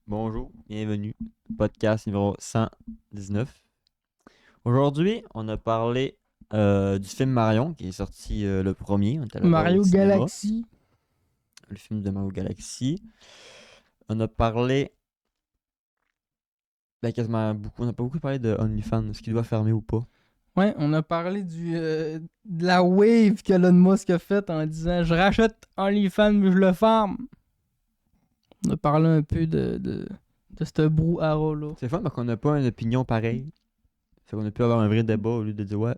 Bonjour, bienvenue. Podcast numéro 119. Aujourd'hui, on a parlé du film Marion qui est sorti le premier. On est allé le voir au Mario cinéma. Galaxy. Le film de Mario Galaxy. On a parlé. Quasiment beaucoup. On n'a pas beaucoup parlé de OnlyFans. Est-ce qu'il doit fermer ou pas? Ouais, on a parlé de la wave qu'Elon Musk a faite en disant je rachète OnlyFans mais je le ferme. On a parlé un peu de ce brouhaha-là. C'est fun parce qu'on n'a pas une opinion pareille. C'est qu'on a pu avoir un vrai débat au lieu de dire ouais.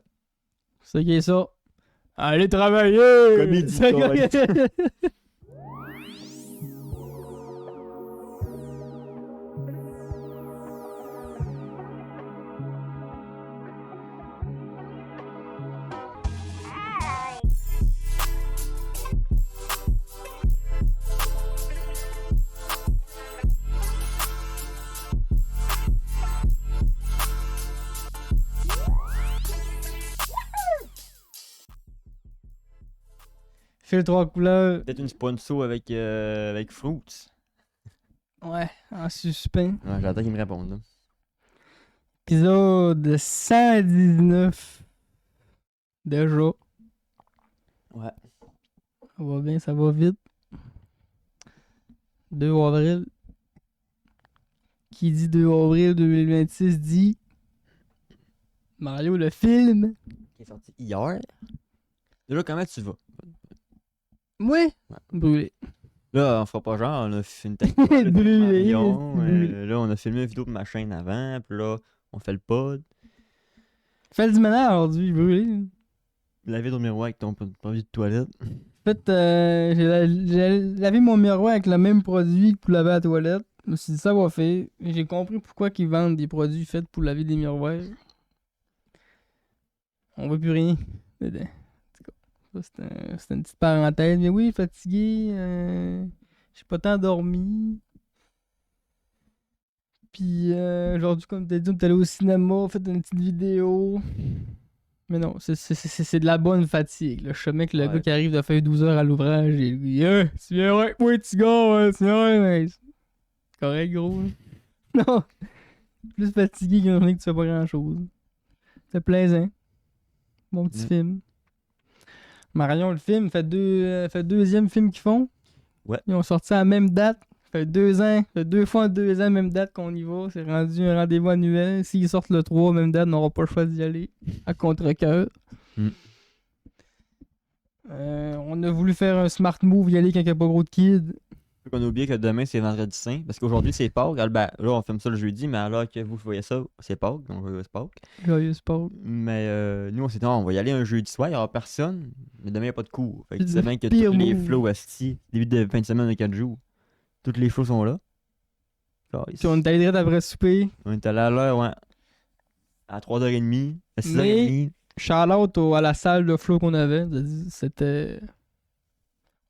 C'est qui est ça? Allez travailler! Comédie C'est correcte. Fais le trois couleurs. Peut-être une sponsor avec Fruits. Ouais, en suspens. Ouais, j'attends qu'il me réponde. Là. Épisode 119. Déjà. Ouais. Ça va bien, ça va vite. 2 avril. Qui dit 2 avril 2026 dit Mario le film. Qui est sorti hier. Déjà, comment tu vas? Ouais. Ouais. Brûlé. Là, on fera pas genre, on a fait une tête. Brûlé. Là, on a filmé une vidéo de ma chaîne avant, puis là, on fait le pod. Fais du ménage aujourd'hui, brûlé. Laver ton miroir avec ton produit de toilette. En fait, j'ai lavé mon miroir avec le même produit que pour laver la toilette. Je me suis dit, ça va faire. J'ai compris pourquoi ils vendent des produits faits pour laver des miroirs. On voit plus rien dedans. Ça, c'était une petite parenthèse. Mais oui, fatigué. J'ai pas tant dormi. Puis aujourd'hui, comme t'as dit, on est allé au cinéma, on a fait une petite vidéo. Mais non, c'est de la bonne fatigue. Là. Je sais bien que le Ouais. gars qui arrive de faire 12 heures à l'ouvrage, il dit tu viens avec moi, petit gars, tu viens, mais c'est correct, gros. là. Non, plus fatigué qu'une journée que tu fais pas grand chose. C'est plaisant. Mon petit film. Marion, le film, fait deuxième film qu'ils font. Ouais. Ils ont sorti à la même date. Ça fait 2 ans. Ça fait 2 fois en 2 ans, même date qu'on y va. C'est rendu un rendez-vous annuel. S'ils sortent le 3, même date, on n'aura pas le choix d'y aller. À contre-cœur. Mm. On a voulu faire un smart move, y aller quand il n'y a pas gros de kids. On a oublié que demain, c'est vendredi saint. Parce qu'aujourd'hui, c'est Pâques. Ben, là, on filme ça le jeudi, mais alors que vous voyez ça, c'est Pâques. Donc, c'est Pâques. Joyeux sport. Mais nous, on s'est dit, non, on va y aller un jeudi soir, il n'y aura personne. Mais demain, il n'y a pas de cours. Fait que tu C'est sais le bien que pire tous les move. flots asti, début de fin de semaine de 4 jours, tous les flots sont là. Puis on est allé direct après souper. On est allé à l'heure, ouais. À 3h30, à 6h30. Mais shout-out à la salle de flow qu'on avait. C'était...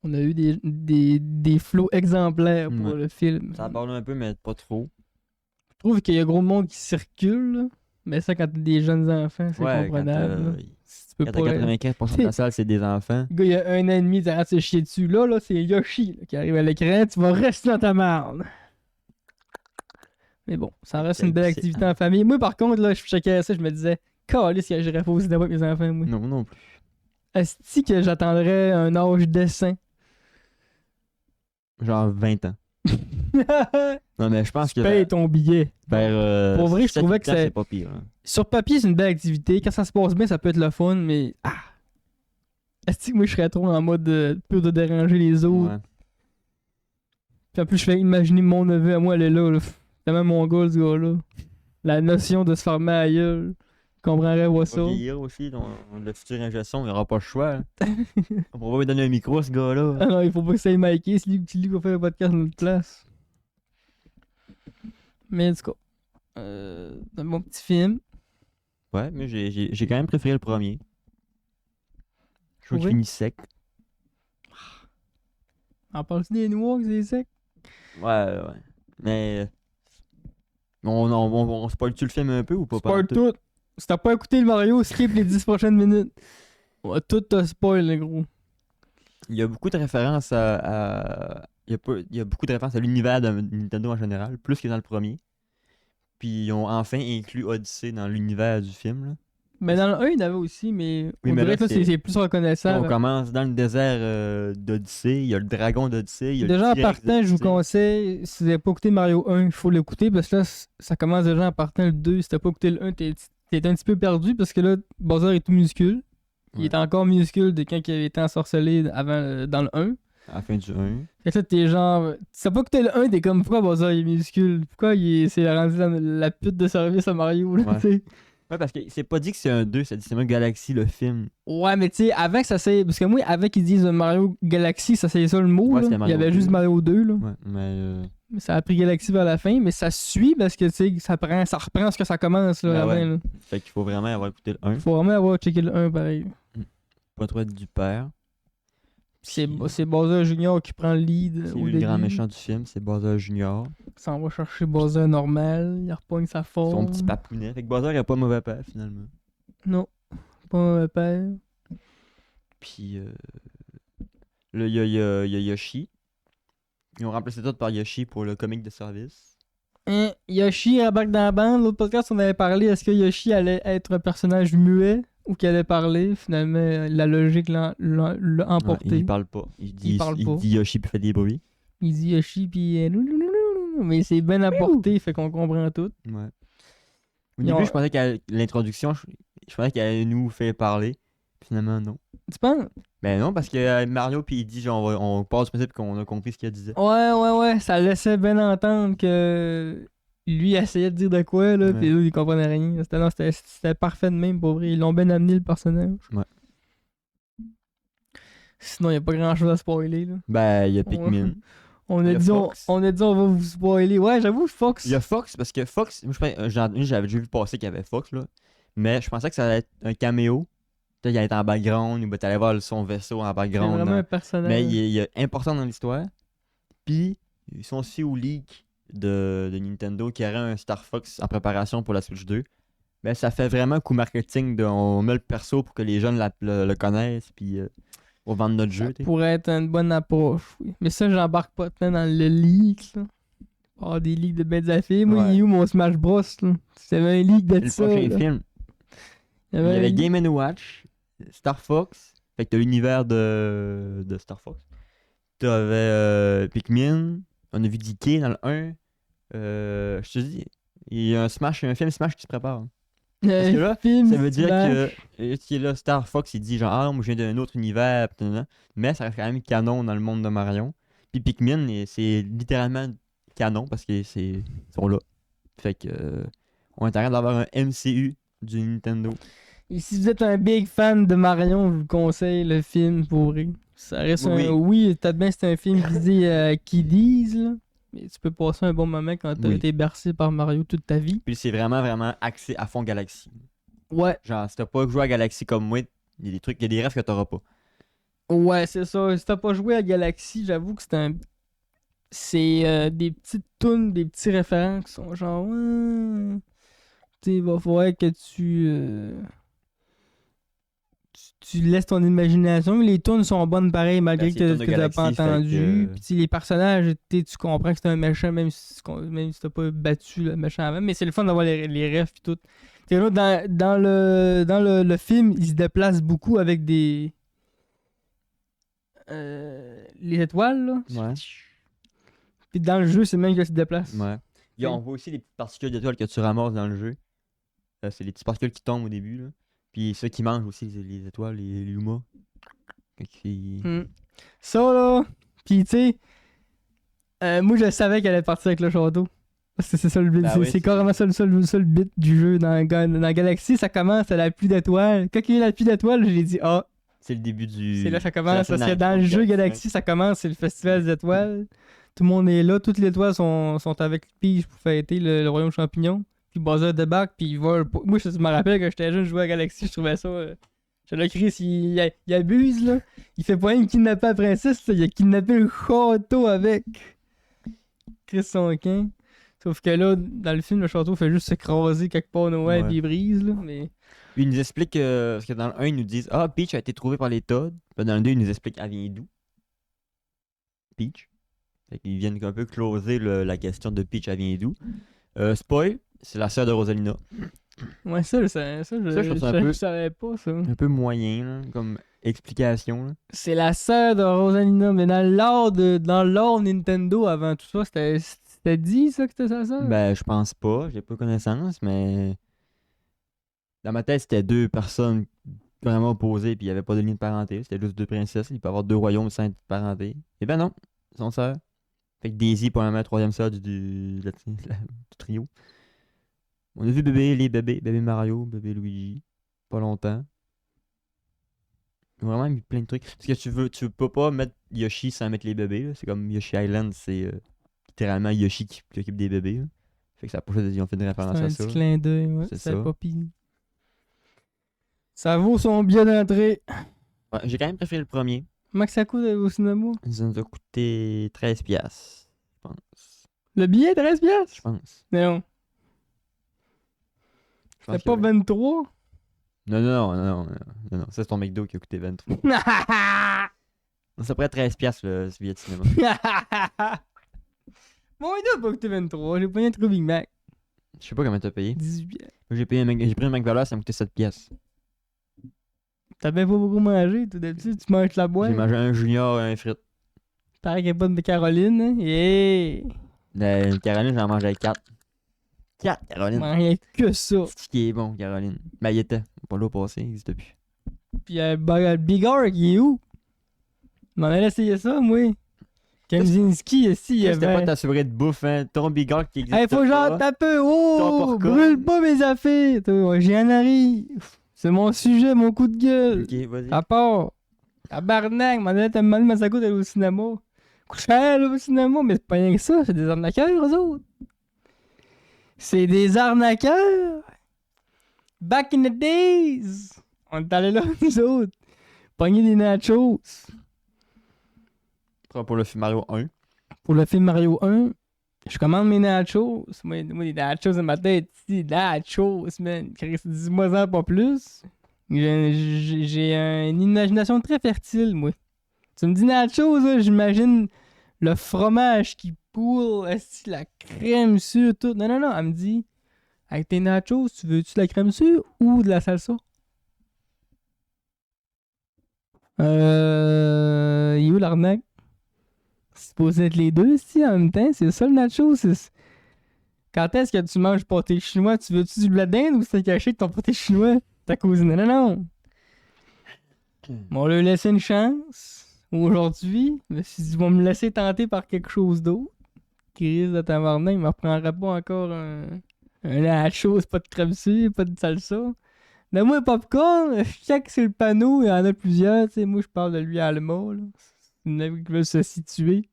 On a eu des flows exemplaires pour Ouais. le film. Ça parle un peu, mais pas trop. Je trouve qu'il y a gros monde qui circule. Là. Mais ça, quand t'as des jeunes enfants, c'est Ouais, comprenable. là. quand Si tu peux t'as pas... 95% de la salle, c'est des enfants. Le gars, il y a 1 an et demi, t'arrêtes de se chier dessus. Là, c'est Yoshi là, qui arrive à l'écran. Tu vas rester dans ta marde. Mais bon, ça reste une belle activité en famille. Moi, par contre, là, je checkais ça, je me disais, calisse que j'irais pas au cinéma avec mes enfants, moi. Non, non plus. Est-ce que j'attendrais un âge décent? Genre 20 ans. Non, mais je pense que Paye ton billet. vers. Pour vrai, je 7, trouvais 8 que ans, c'est- c'est pas pire. Hein. Sur papier, c'est une belle activité. Quand ça se passe bien, ça peut être le fun, mais... Est-ce que moi, je serais trop en mode peur de déranger les autres? Ouais. Puis en plus, je fais imaginer mon neveu à moi, elle est là. Tellement mon gars, ce gars-là. La notion de se fermer à la gueule. Il comprendrait On pas va ça. vieillir aussi, le futur ingé son, il aura pas le choix. Hein. On va lui donner un micro à ce gars-là. Ah non, il faut pas que ça aille Mikey. C'est lui qui va faire le podcast dans notre place. Mais en tout cas, un bon petit film. Ouais, mais j'ai quand même préféré le premier. Je trouve qu'il Ouais. finit sec. En parles-tu des noirs que c'est sec? Ouais. Mais. On spoil-tu le film un peu ou pas? Spoil tout. Si t'as pas écouté le Mario, skip les 10 prochaines minutes. On va tout te spoil, les gros. Il y a beaucoup de références il y a beaucoup de références à l'univers de Nintendo en général, plus que dans le premier. Puis ils ont enfin inclus Odyssey dans l'univers du film. Là. Mais dans le 1, il y en avait aussi, mais Oui, on mais dirait là, que là, c'est plus on reconnaissable. commence dans le désert d'Odyssey. Il y a le dragon d'Odyssey. Il y a Déjà le en T-Rex partant, je vous d'Odyssey. conseille, si vous n'avez pas écouté Mario 1, il faut l'écouter parce que là, ça commence déjà en partant le 2. Si t'as pas écouté le 1, t'es un petit peu perdu parce que là, Bowser est tout minuscule. Il Ouais. est encore minuscule de quand il avait été ensorcelé avant, dans le 1. À la fin du 1. Fait que là, t'es genre. Si t'as pas écouté le 1, t'es comme pourquoi Bowser il est minuscule? Pourquoi c'est rendu la pute de service à Mario, là, Ouais. tu sais? Ouais, parce que c'est pas dit que c'est un 2, c'est dit c'est même Galaxy, le film. Ouais, mais tu sais, avec ça c'est. Parce que moi, avec qu'ils disent Mario Galaxy, ça c'est ça le mot, Ouais, là. c'était Il y Mario avait 2. juste Mario 2, là. Ouais, mais Ça a pris Galaxy vers la fin, mais ça suit parce que, tu sais, ça reprend ce que ça commence, là, Ben à la ouais. fin, là. fait qu'il faut vraiment avoir écouté le 1. Faut vraiment avoir checké le 1, pareil. Pas trop être du père. C'est Puis, c'est Bowser Junior qui prend le lead c'est au lui le grand début. méchant du film, c'est Bowser Junior. Il s'en va chercher Bowser normal, il repogne sa forme. Son petit papounet. Fait que Bowser a pas mauvais père finalement. Non, pas un père. Puis là, il y a Yoshi. Ils ont remplacé tout par Yoshi pour le comique de service. Hein, Yoshi embarque dans la bande. L'autre podcast, on avait parlé, est-ce que Yoshi allait être un personnage muet ou qu'il allait parler? Finalement, la logique l'a Ouais, emporté. il parle pas. Il parle pas. dit Yoshi puis fait des bruits. Il dit Yoshi, puis mais c'est bien apporté, fait qu'on comprend tout. Ouais. Au Ils début, ont- je pensais qu'à l'introduction, je pensais qu'elle allait nous faire parler. Finalement, non. Tu penses? Ben non, parce que Mario, puis il dit, genre, on passe du principe qu'on a compris ce qu'il disait. Ouais, ça laissait bien entendre que lui essayait de dire de quoi, là, Ouais. puis lui, il comprenait rien. C'était parfait de même, pour vrai. Ils l'ont bien amené, le personnage. Ouais. Sinon, il n'y a pas grand-chose à spoiler, là. Ben, il y a Pikmin. On Il a y a dit, Fox. on va vous spoiler. Ouais, j'avoue, Fox. Il y a Fox, parce que Fox, moi, j'avais déjà vu passer qu'il y avait Fox, là. Mais je pensais que ça allait être un caméo. Peut-être qu'il allait être en background, ou ben, t'allais voir son vaisseau en C'est background. vraiment un personnage. Mais il est important dans l'histoire. Puis, ils sont aussi au leak de Nintendo qui aurait un Star Fox en préparation pour la Switch 2. Mais ça fait vraiment coup marketing on met le perso pour que les jeunes le connaissent, puis on vend notre Ça jeu. t'sais. pourrait être une bonne approche, oui. Mais ça, j'embarque pas tant dans le leak, là. Oh, des leaks de belles affaires. Moi, Ouais. il est où mon Smash Bros, là? C'était un leak de Le ça, prochain là. film, Il y il y avait avait un Game Watch, Star Fox, fait que t'as l'univers de Star Fox. T'avais Pikmin, on a vu DK dans le 1. Je te dis, il y a un film Smash qui se prépare. Parce que là, film ça veut dire Smash. que là, Star Fox, il dit genre, ah, moi je viens d'un autre univers, pis nanana. Mais ça reste quand même canon dans le monde de Marion. Puis Pikmin, c'est littéralement canon parce que ils sont là. Fait que, on est en train d'avoir un MCU du Nintendo. Et si vous êtes un big fan de Marion, je vous conseille le film pour vrai. Ça reste Oui. Oui, peut-être bien c'est un film visé à kiddies, là. Mais tu peux passer un bon moment quand t'as Oui. été bercé par Mario toute ta vie. Puis c'est vraiment, vraiment axé à fond Galaxy. Ouais, Genre, si t'as pas joué à Galaxy comme moi, il y a des trucs, il y a des rêves que t'auras pas. ouais, c'est ça. Si t'as pas joué à Galaxy, j'avoue que c'est des petites tunes, des petits référents qui sont genre. Tu sais, il va falloir que tu laisses ton imagination. Les tunes sont bonnes pareil malgré Ben, c'est les tunes que de t'as pas Galaxy, fait entendu. que- Puis tu sais, les personnages, tu comprends que c'est un méchant même si t'as pas battu le méchant avant. Mais c'est le fun d'avoir les refs et tout. Tu sais, là, dans le film, il se déplace beaucoup avec les étoiles, là. Ouais. Puis dans le jeu, c'est même qu'elle se déplace. Ouais. On voit aussi les petites particules d'étoiles que tu ramasses dans le jeu. C'est les petites particules qui tombent au début. Là. Puis ceux qui mangent aussi les étoiles, les Luma. Hmm. Ça, là. Puis, tu sais, moi, je savais qu'elle allait partir avec le château. Parce que c'est ça le but. Ben c'est oui, c'est c'est carrément ça le seul bit du jeu. Dans Galaxy, ça commence à la pluie d'étoiles. Quand il y a eu la pluie d'étoiles, j'ai dit, ah, C'est le début du. c'est là que ça c'est commence. la Parce que scène dans le dans- jeu Galaxy, ça commence, c'est le festival des étoiles. Tout le monde est là, toutes les étoiles sont avec Peach pour fêter le royaume champignon. Puis Bowser débarque, puis il vole. Moi, je me rappelle que j'étais jeune, je jouais à Galaxy, je trouvais ça. Je le Chris, il abuse, là. Il fait pas rien de kidnapper la princesse, là. Il a kidnappé le château avec Chris son king. Sauf que là, dans le film, le château fait juste s'écraser quelque part nowhere Ouais. puis il brise, là. Mais Puis ils nous expliquent parce que dans le 1, ils nous disent ah, Peach a été trouvée par les Toads. Puis dans le 2, ils nous expliquent elle vient d'où Peach. Fait qu'ils viennent un peu closer la question de Peach, elle vient d'où. Spoil, c'est la sœur de Rosalina. Ouais, ça, je trouve ça un peu- savais pas, ça. Un peu moyen, là, comme explication. Là. C'est la sœur de Rosalina, mais dans l'ordre Nintendo avant tout ça, c'était dit ça que c'était sa sœur? Ben, je pense pas, j'ai pas connaissance, mais dans ma tête, c'était deux personnes vraiment opposées, puis il y avait pas de lien de parenté. C'était juste deux princesses, il peut y avoir deux royaumes sans être parenté. Et ben non, ils sont sœurs. Fait que Daisy, probablement, troisième sœur du trio. On a vu les bébés, bébé Mario, bébé Luigi, pas longtemps. Ils ont vraiment mis plein de trucs. Parce que tu peux pas mettre Yoshi sans mettre les bébés. Là. C'est comme Yoshi Island, c'est littéralement Yoshi qui s'occupe des bébés. Là. Fait que ça a pas fait, ils ont fait une référence C'est à un ça. petit clin d'œil, ouais. C'est C'est ça. pas pire. Ça vaut son billet d'entrée. Ouais, j'ai quand même préféré le premier. Max, ça coûte au cinéma? Ça nous a coûté 13$, je pense. Le billet, 13 piastres? Je pense. Non. Je pense C'était pas que- 23? Non. Ça, c'est ton McDo qui a coûté 23. C'est à peu près 13$ ce billet de cinéma. Bon, il doit pas coûter 23. J'ai payé un trop Big Mac. Je sais pas comment t'as payé. 18 piastres. Moi, j'ai pris un McValor, ça m'a coûté 7$. T'as bien pas beaucoup mangé, tout d'habitude. Tu manges la boîte. J'ai mangé un junior et un frite. Pareil qu'il n'y a pas de Caroline, hein. Yeah! La Caroline, j'en mangeais 4. 4, Caroline. Rien que ça. C'est ce qui est bon, Caroline. Ben, il était. Pas là au passé, il existe plus. Pis le Bigard, il est où? M'en allais essayer ça, moi. Kemzinski, ici, il y C'était pas avait... ta soirée de bouffe, hein. Ton bigard qui existe Hey, faut genre taper. Oh! Ton popcorn. Brûle pas mes affaires! Toi, j'y en arrive. C'est mon sujet, mon coup de gueule. Ok, vas-y. À part. Tabarnak, m'en allait te demander ma sacoute d'aller au cinéma. Coûte cher, là, au cinéma, mais c'est pas rien que ça, c'est des arnaqueurs, eux autres. C'est des arnaqueurs. Back in the days. On est allés là, nous autres. Pogner des nachos. Pour le film Mario 1. Pour le film Mario 1, je commande mes nachos. Moi des nachos dans ma tête, ici, nachos, man. Dis-moi ça pas plus. J'ai une imagination très fertile, moi. Tu me dis nachos, là, j'imagine le fromage qui poule, la crème sûre, tout. Non, elle me dit, avec tes nachos, tu veux-tu de la crème sûre ou de la salsa? Il est où l'arnaque? C'est supposé être les deux, si, en même temps. C'est ça le nacho. Quand est-ce que tu manges pâté chinois? Tu veux-tu du blé d'Inde ou c'est caché de ton pâté chinois? Ta cousine? Non. Bon, on leur laissé une chance. Aujourd'hui, je me suis dit, ils vont me laisser tenter par quelque chose d'autre. Chris de tabarnak, il me reprendrait pas encore un nacho, c'est pas de crème sûre, pas de salsa. Mais moi, popcorn, je check sur le panneau, il y en a plusieurs. T'sais, moi, je parle de lui Alma. Là. C'est une œuvre qui veut se situer.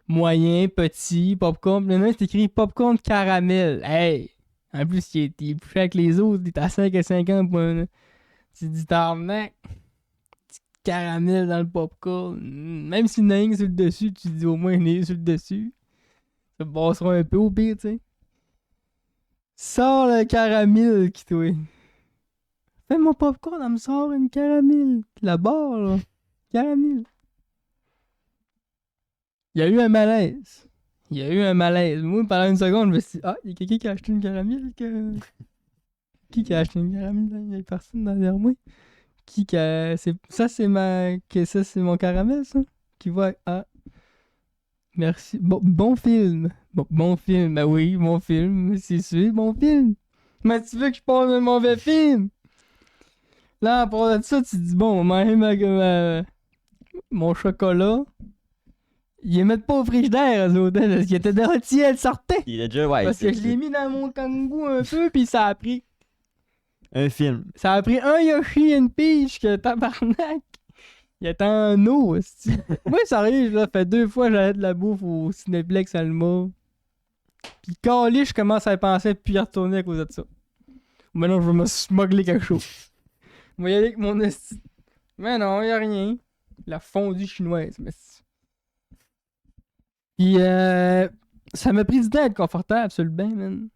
Moyen, petit, popcorn. Le nom, c'est écrit popcorn caramel. Hey! En plus, il est plus cher que les autres. Il est à 5 à 50 points. Tu dis, tarnac. Petit caramel dans le popcorn. Même s'il y en a un sur le dessus, tu dis au moins il y en a sur le dessus. Ça passera un peu au pire, tu sais. Sors le caramel qui toi. Fais mon popcorn, elle me sort une caramel. La barre, là. Caramel. Il y a eu un malaise. Moi, pendant une seconde, je me suis dit, ah, il y a quelqu'un qui a acheté une caramel. Qui a acheté une caramel? Il y a personne derrière moi. Ça, c'est mon caramel, ça? Qui voit. Ah. Merci. Bon film. Bon film. Ben oui, bon film. C'est sûr, bon film. Mais tu veux que je parle d'un mauvais film? Là, à part de ça, tu te dis, bon, on va manger mon chocolat. Ils les mettent pas au frigidaire, eux autres, parce qu'il était dans le tiède, elle sortait. Il est déjà, ouais. Parce que je l'ai mis dans mon kangou un peu, pis ça a pris. Un film. Ça a pris un Yoshi et une Peach, que tabarnak. Il était en eau, aussi. Moi, sérieux, là, fait 2 fois que j'allais de la bouffe au Cinéplex Alma. Pis calé, je commence à y penser puis y retourner à cause de ça. Maintenant, je vais me smuggler quelque chose. Je vais y aller avec mon esti. Mais non, y'a rien. La fondue chinoise, mais. Pis ça m'a pris du temps à être confortable sur le bain, man.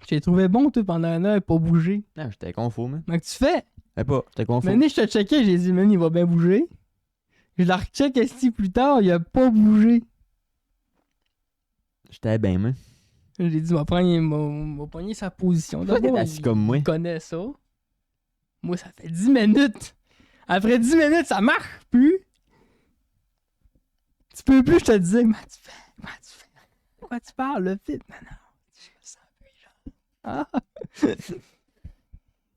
J'ai trouvé bon, toi, pendant un heure, pas bouger. Non, j'étais confus, man. Comment que tu fais? Pas, j'étais confus. Maintenant, je te checkais, j'ai dit, man, il va bien bouger. Je la recheck ici plus tard, il a pas bougé. J'étais bien, moi. J'ai dit, m'a pogné sa position. Toi, t'es D'abord, assis comme moi. il connaît ça. Moi, ça fait 10 minutes. Après 10 minutes, ça marche plus. Tu peux plus, je te disais, comment tu fais? Pourquoi tu parles, le fit? Non, je me sens plus, genre. Ah!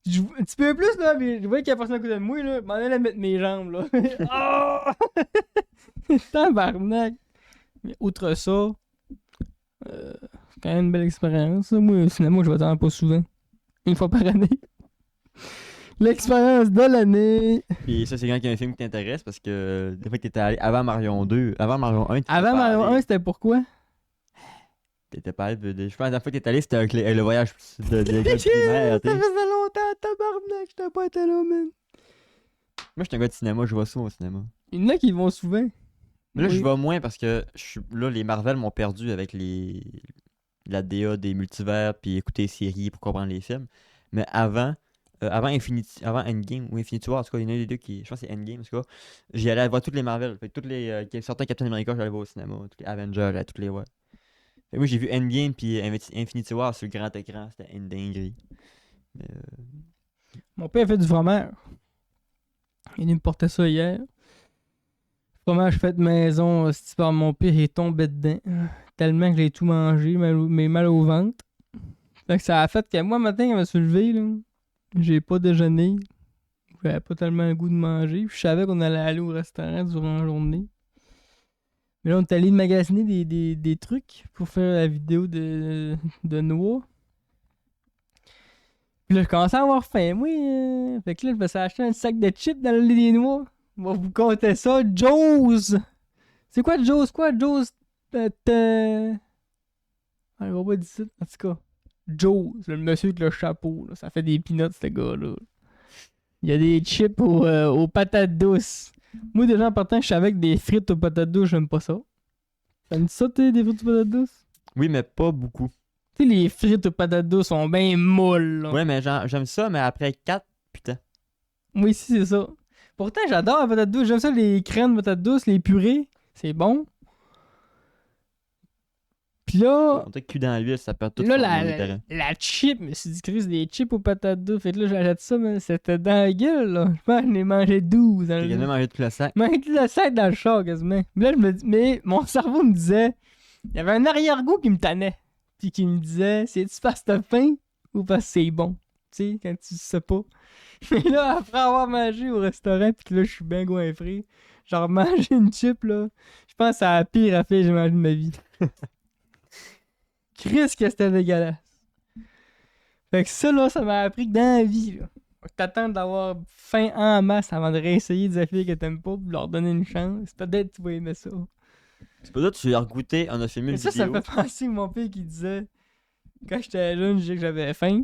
Tu peux plus, là, mais je voyais qu'il y a personne à côté de moi, là. Je m'en allais mettre mes jambes, là. Ah! Tabarnak! Mais outre ça, c'est quand même une belle expérience. Moi, au cinéma, je vais t'en pas souvent. Une fois par année. L'expérience de l'année. Puis ça, c'est quand il y a un film qui t'intéresse parce que des fois que t'étais allé avant Marion 2, avant Marion 1, Avant Mario 1, c'était pourquoi? t'étais pas allé. Je pense que la dernière fois que t'étais allé, c'était avec le voyage de l'école Ça primaire. faisait t'sais. longtemps, tabarnak, j'étais pas été là, man. Moi, j'étais un gars de cinéma, je vois souvent au cinéma. Il y en a qui vont souvent. Mais là, Oui. je vais moins parce que là, les Marvel m'ont perdu avec la DA des multivers puis écouter les séries pour comprendre les films. Mais avant Endgame ou Infinity War, en tout cas, il y en a des deux qui. Je pense que c'est Endgame, en tout cas. J'y allais voir toutes les Marvel. Fait que toutes les. Certains Captain America, j'allais voir au cinéma. Tous les Avengers, j'allais toutes les voir. Fait que moi, j'ai vu Endgame puis Infinity War sur le grand écran. C'était une dinguerie. Mais, Mon père fait du fromage. Il me portait ça hier. Fromage fait de maison, c'est par mon père, il est tombé dedans. Tellement que j'ai tout mangé, mais mal au ventre. Fait que ça a fait que moi, matin, quand je me suis levé, là, j'ai pas déjeuné. J'avais pas tellement le goût de manger. Puis je savais qu'on allait aller au restaurant durant la journée. Mais là, on est allé magasiner des trucs pour faire la vidéo de Noah. Puis là, je commençais à avoir faim, moi. Fait que là, je me suis acheté un sac de chips dans l'allée des noix. On va vous compter ça. Joe's! C'est quoi Joe's? Joe's? On va pas dire ça. En tout cas, Joe's, le monsieur avec le chapeau. Là, ça fait des peanuts, ce gars-là. Il y a des chips aux patates douces. Moi, déjà, en partant, je savais que des frites aux patates douces, j'aime pas ça. T'aimes ça, des frites aux patates douces? oui, mais pas beaucoup. Tu sais, les frites aux patates douces sont bien molles, là. Ouais, mais j'aime ça, mais après 4, putain. Moi aussi, c'est ça. Pourtant, j'adore la patate douce. J'aime ça, les crèmes de patates douces, les purées. C'est bon. Puis là, On dirait que cul dans l'huile, ça perd tout là son intérêt. la chip, je me suis dit, Chris, des chips aux patates douces. Fait que là, j'achète ça, mais c'était dans la gueule, là. Je pense que j'en ai mangé 12. J'ai quasiment mangé tout le sac. Mais tout le sac dans le char, quasiment. Mais là, je me dis, mais mon cerveau me disait, il y avait un arrière-goût qui me tannait. Puis qui me disait, c'est-tu parce que t'as faim ou parce que c'est bon? Tu sais, quand tu sais pas. Mais là, après avoir mangé au restaurant, puis que là, je suis bien goinfré, genre manger une chip, là, je pense que c'est la pire affaire que j'ai mangé de ma vie. Chris, que c'était dégueulasse. Fait que ça, là, ça m'a appris que dans la vie, là, faut que t'attends d'avoir faim en masse avant de réessayer des affaires que t'aimes pas pour leur donner une chance. Peut-être que tu vas aimer ça. C'est pas ça, tu l'as regoûté, on a filmé Mais une ça vidéo. fait penser à mon père qui disait, quand j'étais jeune, je disais que j'avais faim.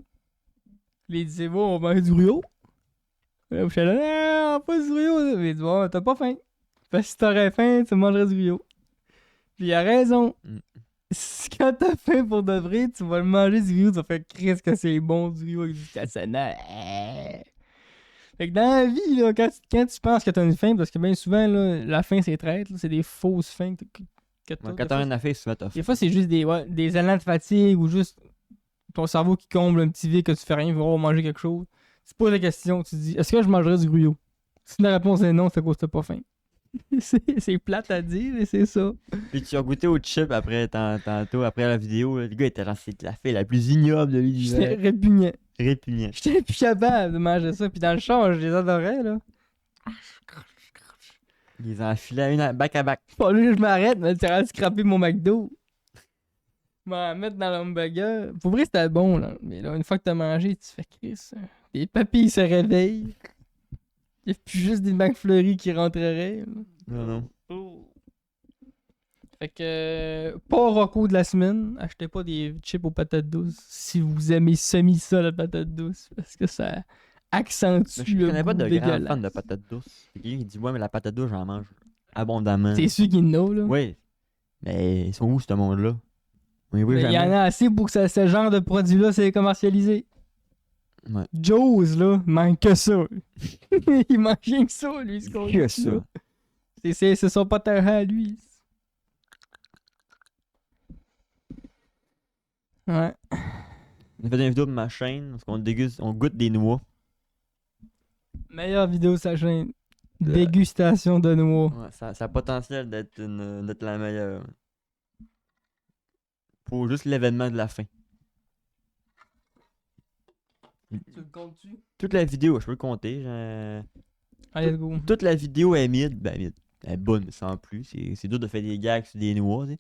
Il disait, bon, on va manger du gruau. Là, j'étais là, non, pas du gruau. Il dit, bon, t'as pas faim. Parce que si t'aurais faim, tu mangerais du gruau. Puis il a raison. Mm. Quand t'as faim pour de vrai, tu vas le manger du gruau, tu vas faire Christ que c'est bon du gruau avec du cassonade. Fait que dans la vie, là, quand tu penses que t'as une faim, parce que bien souvent, là, la faim c'est traite, là, c'est des fausses faims que t'as. Ouais, quand t'as rien à faire, souvent t'as faim. Des fois, c'est juste des élans de fatigue ou juste ton cerveau qui comble un petit vide que tu fais rien, pour manger quelque chose. Tu te poses la question, tu te dis, est-ce que je mangerais du gruau? Si la réponse est non, c'est à cause que t'as pas faim. c'est plate à dire, mais c'est ça. Puis tu as goûté au chip après, tantôt, après la vidéo. Le gars était là, c'est la fée la plus ignoble de J'étais l'univers. répugnant. Répugnant. J'étais plus capable de manger ça. Puis dans le char, je les adorais, là. Ils les ont enfilés une back à back. Fallu que je m'arrête, mais tu as scraper mon McDo. M'en mettre dans l'hamburger. Pour vrai, c'était bon, là. Mais là, une fois que t'as mangé, tu fais Chris. Les papilles se réveillent. Il n'y a plus juste des McFlurry qui rentreraient. Là. Non, non. Oh. Fait que, pas Rocco de la semaine. Achetez pas des chips aux patates douces si vous aimez semi-ça, la patate douce. Parce que ça accentue Mais je le connais pas goût de grand dégueulasse. fan de patates douces. Il y a quelqu'un qui dit, ouais, mais la patate douce, j'en mange abondamment. C'est ceux qui n'ont, là. Oui. Mais ils sont où, ce monde-là? Oui, oui, Mais il y en jamais. a assez pour que ce genre de produit-là soit commercialisé. Ouais. Joe's, là, manque que ça. Il manque rien que ça, lui, ce qu'on Que dit, ça. là. C'est son Potterhead à lui. Ouais. On a fait une vidéo de ma chaîne parce qu'on déguste, on goûte des noix. Meilleure vidéo sur sa chaîne. De- Dégustation de noix. Ouais, ça a potentiel d'être la meilleure. Pour juste l'événement de la fin. Tu le comptes-tu? Toute la vidéo, je peux le compter. Allez, let's go. Toute la vidéo est mid. Ben, mid. Elle est bonne, mais sans plus. C'est dur de faire des gags sur des noix. Tu sais.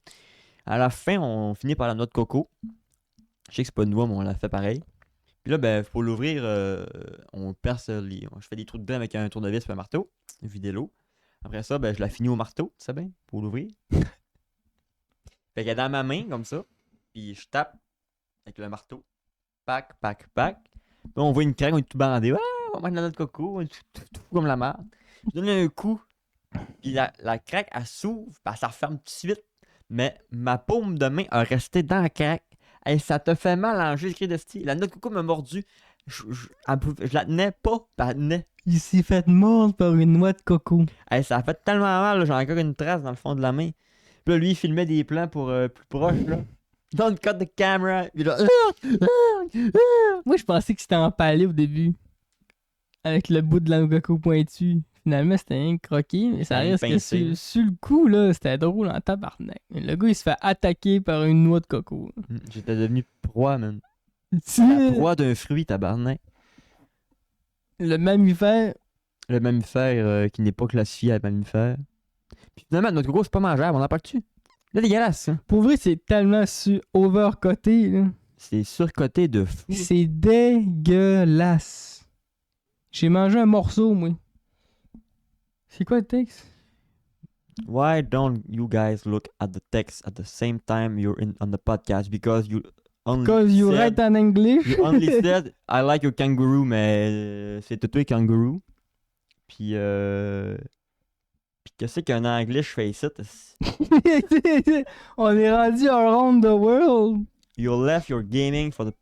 À la fin, on finit par la noix de coco. Je sais que c'est pas une noix, mais on l'a fait pareil. Puis là, ben, pour l'ouvrir, on perce je fais des trous dedans avec un tournevis et un marteau. Vider l'eau. Après ça, ben, je la finis au marteau, tu sais bien, pour l'ouvrir. Fait qu'elle est dans ma main, comme ça. Puis je tape avec le marteau. Pac, pac, pac. Puis on voit une craque, on est tout bandé. Ah, on va mettre la noix de coco, on est tout fou comme la merde. Je donne un coup. Puis la craque, elle s'ouvre, puis elle se referme tout de suite. Mais ma paume de main a resté dans la craque. Hey, ça te fait mal en Jésus-Christ de style. La noix de coco m'a mordu. Je la tenais pas, puis elle tenait. Il s'est fait mordre par une noix de coco. Hey, ça a fait tellement mal, là, j'ai encore une trace dans le fond de la main. Puis là, lui, il filmait des plans pour plus proche, là. Don't cut the camera. Puis là, Moi, je pensais que c'était empalé au début. Avec le bout de la noix de coco pointu. Finalement, c'était rien que croqué, mais ça Rien reste que pincé. sur le coup, là, c'était drôle en tabarnak. Le gars, il se fait attaquer par une noix de coco. j'étais devenu proie, man. Tu La sais, proie d'un fruit, tabarnak. le mammifère, Le mammifère qui n'est pas classifié à mammifère. Puis finalement, notre coco, c'est pas mangeable, on en parle-tu? Là, dégueulasse, hein. pour vrai, c'est tellement overcoté, là. C'est surcoté de fou. C'est dégueulasse. J'ai mangé un morceau, moi. C'est quoi le texte? Why don't you guys look at the text at the same time you're on the podcast? Because you only Because you write in English. you only said I like your kangaroo, mais c'est toi kangaroo. Puis qu'est-ce qu'un anglais je fais ici? On est rendu around the world. You left your gaming for the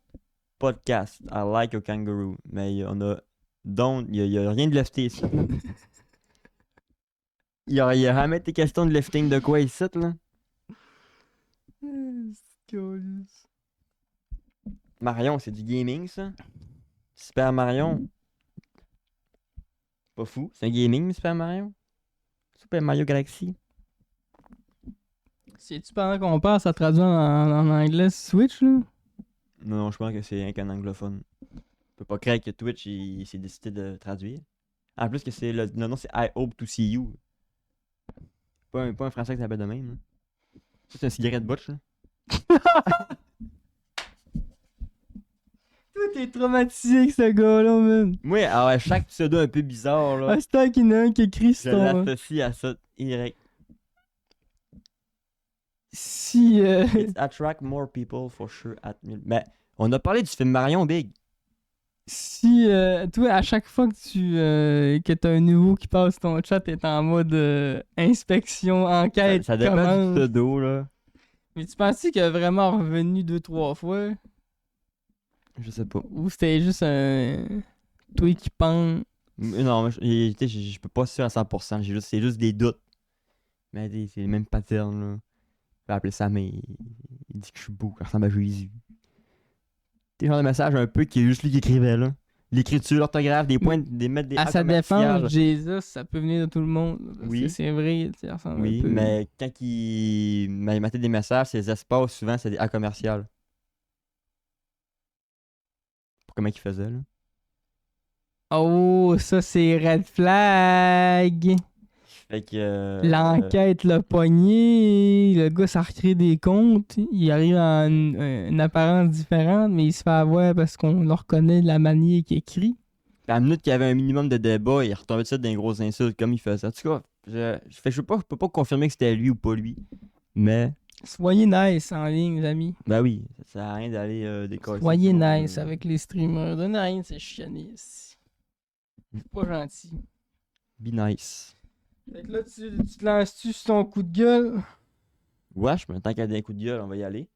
podcast. I like your kangaroo. Mais on a y a rien de lefté ici. y a jamais été question de lifting de quoi ici, là? Marion, c'est du gaming, ça? Super Mario. Pas fou. C'est un gaming, Super Mario? Super Mario Galaxy. C'est-tu pendant qu'on parle, ça traduit en anglais Switch, là? Non, je pense que c'est rien qu'un anglophone. Je peux pas croire que Twitch, il s'est décidé de traduire. En plus que c'est le nom, c'est I hope to see you. Pas un français qui s'appelle de même, là. Ça, c'est une cigarette butch, là. Tout est traumatisé avec ce gars-là, man. Moi, alors, chaque pseudo un peu bizarre, là, Ah, c'est qu'il y en a un qui écrit je sur ton... l'associe à ça. Y. Si, It attract more people for sure at Ben, on a parlé du film Marion Big. si, toi, à chaque fois que t'as un nouveau qui passe ton chat, t'es en mode inspection, enquête, Ça dépend du commence. pseudo, là. Mais tu penses qu'il est vraiment revenu 2-3 fois? Je sais pas. Ou c'était juste un... Toi qui pense... Non, je peux pas sûr à 100%. C'est juste des doutes. Mais c'est les mêmes patterns, là. Je vais appeler ça, mais il dit que je suis beau, qu'il ressemble à Jésus. T'es genre de message un peu qui est juste lui qui écrivait, là. L'écriture, l'orthographe, des points, mettre des À A sa commerciales. défense, Jesus, ça peut venir de tout le monde. Parce Oui. que c'est vrai, tu sais, ressemble un Oui, peu. mais quand il mettait des messages, ses espaces, souvent, c'est des A commerciales. Comment il faisait, là? Oh, ça c'est red flag. Fait que. L'enquête l'a pogné. Le gars, ça recrée des comptes. Il arrive en une apparence différente, mais il se fait avoir parce qu'on le reconnaît de la manière qu'il écrit. À la minute qu'il y avait un minimum de débat, il retombait de ça dans des grosses insultes comme il faisait. En tout cas, je peux pas confirmer que c'était lui ou pas lui. Mais, Soyez nice en ligne, les amis. ben oui, ça sert à rien d'aller décoller. Soyez nice avec les streamers. Donnez rien de ces chienner ici. C'est pas gentil. Be nice. Fait que là, tu te lances-tu sur ton coup de gueule? Wesh, mais tant qu'il y a des coups de gueule, on va y aller.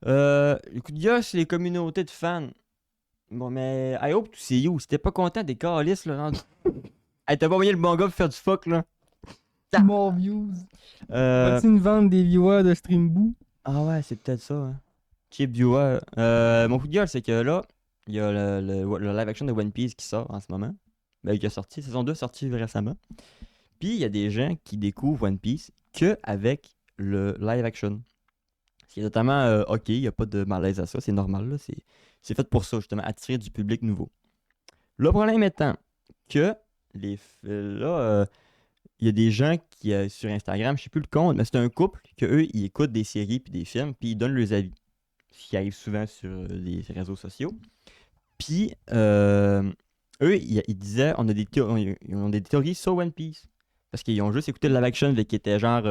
Le coup de gueule, c'est les communautés de fans. Bon, mais I hope to see you. Si t'es pas content des calices, là. Hey, t'as pas envoyé le bon gars pour faire du fuck, là. More views. Euh, Vas-tu nous vendre des viewers de Streamboo? Ah ouais, c'est peut-être ça. Hein. Cheap viewer. Mon coup de gueule, c'est que là, il y a le live action de One Piece qui sort en ce moment. Ben, qui a sorti, saison 2 sorti récemment. Puis il y a des gens qui découvrent One Piece que avec le live action. Ce qui est notamment ok, il n'y a pas de malaise à ça, c'est normal. Là, c'est fait pour ça, justement, attirer du public nouveau. Le problème étant que il y a des gens qui, sur Instagram, je sais plus le compte, mais c'est un couple que eux ils écoutent des séries puis des films, puis ils donnent leurs avis. Ce qui arrive souvent sur les réseaux sociaux. Puis, eux, ils disaient, ils ont des théories sur One Piece. Parce qu'ils ont juste écouté le live action, qui était genre,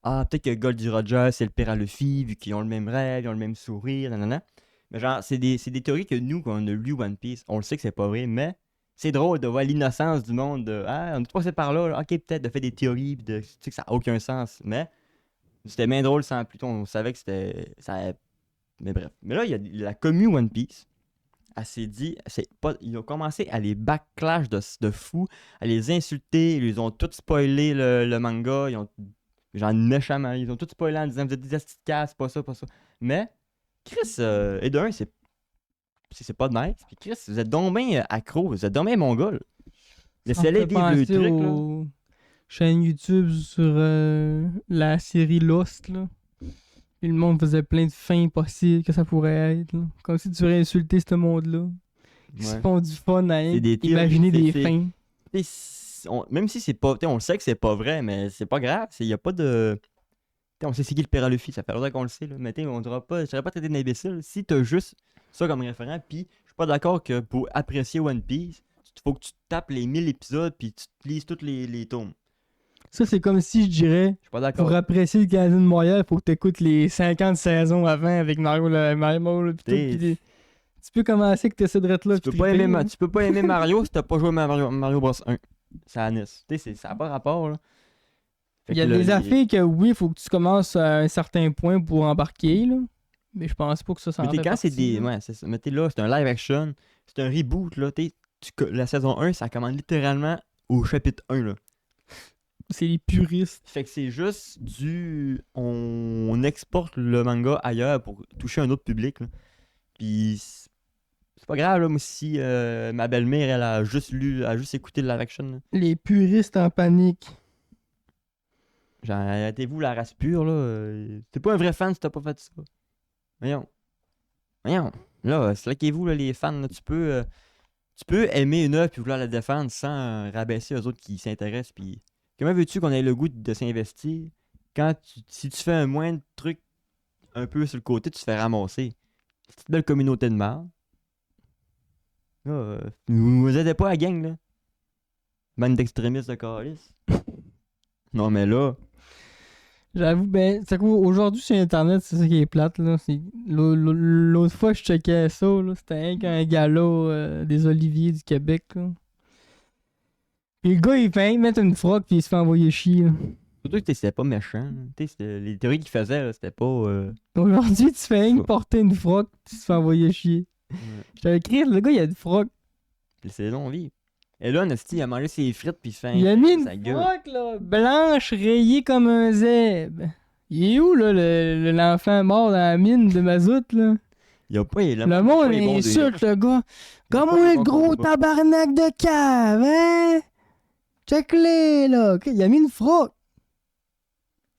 ah, peut-être que Goldie Roger, c'est le père à Luffy, vu qu'ils ont le même rêve, ils ont le même sourire, nanana. Mais genre, c'est des théories que nous, quand on a lu One Piece, on le sait que c'est pas vrai, mais c'est drôle de voir l'innocence du monde. Ah, on est passé par là, là, ok, peut-être de faire des théories, puis tu sais que ça n'a aucun sens. Mais c'était bien drôle sans plus. On savait que c'était. Mais bref. Mais là, il y a la commu One Piece. Elle s'est dit, ils ont commencé à les backlash de fou, à les insulter, ils ont tout spoilé le manga, genre méchamment, ils ont tout spoilé en disant vous êtes des astis de casse, pas ça, pas ça. Mais Chris, et d'un, c'est pas de nice. Puis Chris, vous êtes donc bien accro, vous êtes donc bien mongol. Laissez-les vivre le truc, là. Aux chaînes YouTube sur la série Lost, là. Et le monde faisait plein de fins possibles que ça pourrait être, là. Comme si tu aurais insulté ce monde-là. Ils se Ouais. font du fun à C'est des théories, imaginer des c'est- fins. T'sais, même si c'est pas. On le sait que c'est pas vrai, mais c'est pas grave. Il y a pas de. On sait c'est qui le père à Luffy, ça fait longtemps qu'on le sait. Là. Mais on dira pas. Je serais pas traité d'imbécile si t'as juste ça comme référent. Puis je suis pas d'accord que pour apprécier One Piece, il faut que tu te tapes les 1000 épisodes puis tu te lises tous les tomes. Ça, c'est comme si je dirais, Je suis pas d'accord. pour apprécier le Canadien de Montréal, il faut que tu écoutes les 50 saisons avant avec Mario, Mario pis tout. T'sais, Tu peux commencer que tu essaies de être là. tu peux pis pas triper, aimer, là. tu peux pas aimer Mario si t'as pas joué à Mario Bros 1. C'est à NES. Ça n'a pas rapport. Là. Fait Il y a que là, des affaires que oui, il faut que tu commences à un certain point pour embarquer, là. Mais je pense pas que ça Mais en fait quand c'est partie, des. là. Ouais, c'est ça. Mais t'es là, c'est un live action. C'est un reboot. Là. La saison 1, ça commence littéralement au chapitre 1. Là. C'est les puristes. Fait que c'est juste on exporte le manga ailleurs pour toucher un autre public. Là. Puis c'est pas grave, là, moi, si ma belle-mère, elle a juste écouté le live action. Là. Les puristes en panique. Genre, arrêtez-vous la race pure, là. T'es pas un vrai fan si t'as pas fait ça. Voyons. Voyons. Là, slackez-vous, là, les fans. Là. Tu peux aimer une œuvre puis vouloir la défendre sans rabaisser eux autres qui s'intéressent. Puis comment veux-tu qu'on ait le goût de s'investir quand si tu fais un moindre truc un peu sur le côté, tu te fais ramasser. C'est une belle communauté de marde. Là, vous aidez pas à la gang, là. Bande d'extrémistes de calice. Non, mais là, J'avoue, ben, c'est quoi, aujourd'hui sur Internet, c'est ça qui est plate, là. L'autre fois que je checkais ça, là, c'était rien qu'un gala des Oliviers du Québec, là. Puis le gars, il fait mettre une froc puis il se fait envoyer chier, là. surtout que c'était pas méchant. Là. Les théories qu'il faisait, là, c'était pas. Aujourd'hui, tu fais rien que Ça. porter une froc tu te fais envoyer chier. Je t'avais écrit, le gars, il a une froc. Puis c'est long, vie. Et là, Nasty, il a mangé ses frites puis il fait Il a mis une sa gueule. froc, là, blanche, rayée comme un zèbre. Il est où, là, l'enfant mort dans la mine de mazout, là? Il a pas. Le monde insulte le gars. Il a Comme pas moi, les le bons gros combats. tabarnak de cave, hein? Check-les, là. Il a mis une froc.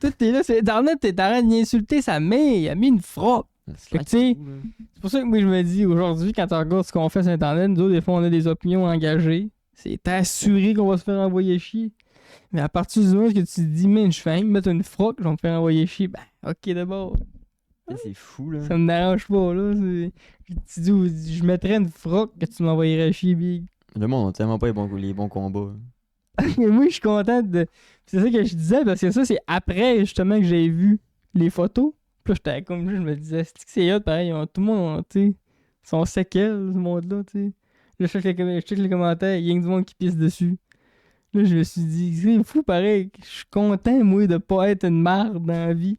Tout est là, c'est Internet, t'es en train d'insulter sa mère. Il a mis une froc. Fait que, tu sais, c'est pour ça que moi, je me dis, aujourd'hui, quand tu regardes ce qu'on fait sur Internet, nous autres, des fois, on a des opinions engagées. C'est assuré qu'on va se faire envoyer chier. Mais à partir du moment que tu te dis, man, je fais rien que mettre une froc, je vais me faire envoyer chier. Ben, ok, d'abord. C'est fou, là. Ça me dérange pas, là. Tu dis, je mettrais une froc que tu m'envoyerais chier, big. Le monde n'a tellement pas les bons combats. Mais moi, je suis content de. C'est ça que je disais, parce que ça, c'est après, justement, que j'ai vu les photos. Puis là, j'étais comme, je me disais, c'est hot, pareil. Tout le monde, tu sais, sont séquelles, ce monde-là, tu sais. Là, je check les commentaires, il y a du monde qui pisse dessus. Là, je me suis dit, c'est fou, pareil. Je suis content, moi, de pas être une marde dans la vie.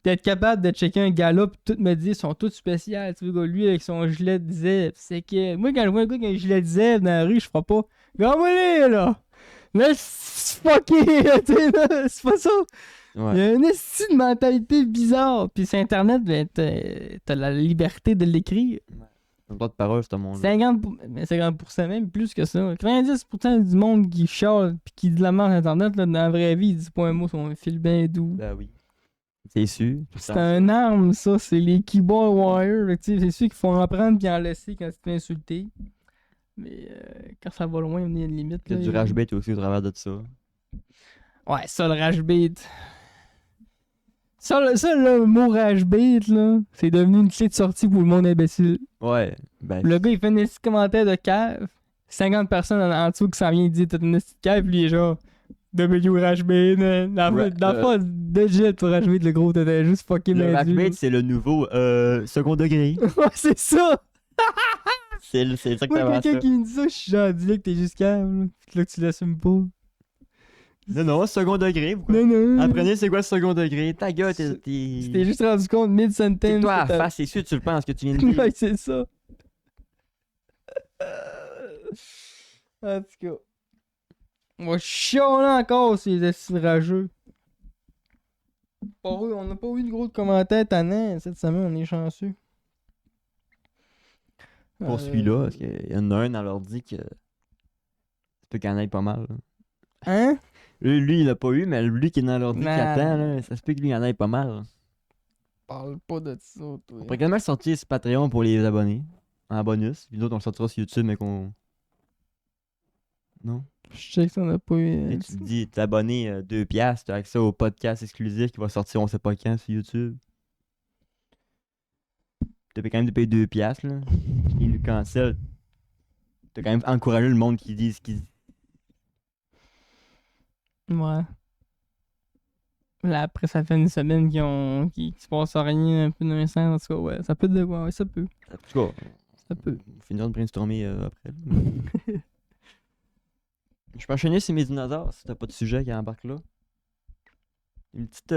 D'être capable de checker un gars-là, pis tout me dire, ils sont tous spéciaux. Tu vois, lui, avec son gilet de zèbre, c'est que. Moi, quand je vois un gars avec un gilet de zèbre dans la rue, je ferai pas. Regarde-moi là! Là, c'est fucké, tu sais, là, c'est pas ça. Il y Ouais. a une esti de mentalité bizarre. Puis sur Internet, ben, t'as la liberté de l'écrire. Le droit de parole, ce monde-là. 50% même, plus que ça. 90% du monde qui chiale pis qui dit de la merde sur Internet, là, dans la vraie vie, ils disent pas un mot, son fil bien doux. Ben oui. C'est sûr. C'est un arme, ça. C'est les keyboard wire. Tu sais, c'est ceux qui font en prendre pis en laisser quand tu te fais insulter. Mais quand ça va loin, il y a une limite. Il y a Là, du rage bait aussi au travers de ça. Ouais, ça, le rage bait. Ça, le mot rage bait, là, c'est devenu une clé de sortie pour le monde imbécile. Ouais. Ben, Le gars, il fait un petit commentaire de cave. 50 personnes en dessous qui s'en viennent dire t'as une petite cave, puis il est genre W rage bait. Dans le fond, legit pour rage bait, le gros, t'étais juste fucking le rage dur. bait, c'est le nouveau second degré. Ouais, c'est ça! C'est Moi, exactement quelqu'un ça. qui me dit ça, je suis genre, dis-le que t'es juste cave, là. Puis là, que tu l'assumes pas. Non, second degré. Pourquoi? Non. Apprenez c'est quoi le second degré. Ta gueule, Tu t'es. t'es juste rendu compte mid-sentence. C'est toi à que t'as- face, c'est sûr que tu le penses que tu viens de dire. Ouais, c'est ça. En tout cas. On va chialer encore ces acides rageux. On n'a pas eu de gros commentaires tannants cette semaine, on est chanceux. Pour celui-là, parce qu'il y en a un dans l'ordi que. Ça peut qu'il y en ait pas mal. Là. Hein? Lui, il l'a pas eu, mais lui qui est dans l'ordi qui Non. attend, là, ça se peut que lui, il y en ait pas mal. Là. Parle pas de ça, toi. On pourrait quand même le sortir sur Patreon pour les abonnés. En bonus. Puis nous autres, on le sortira sur YouTube, mais qu'on. Non? Je sais que ça n'a pas eu. Et tu te dis, t'es abonné 2$, t'as accès au podcast exclusif qui va sortir on sait pas quand sur YouTube. T'as quand même de payer 2$, là. Ils nous cancellent. T'as quand même encouragé le monde qui dit ce qu'ils. Ouais. Là, après, ça fait une semaine qui se passe rien un peu dans un sens. En tout cas, ouais, ça peut de quoi, ouais, ça peut. En tout cas, Ça peut. on finira de brainstormer après. Là. Je peux enchaîner sur mes dinosaures si t'as pas de sujet qui embarque là. Une petite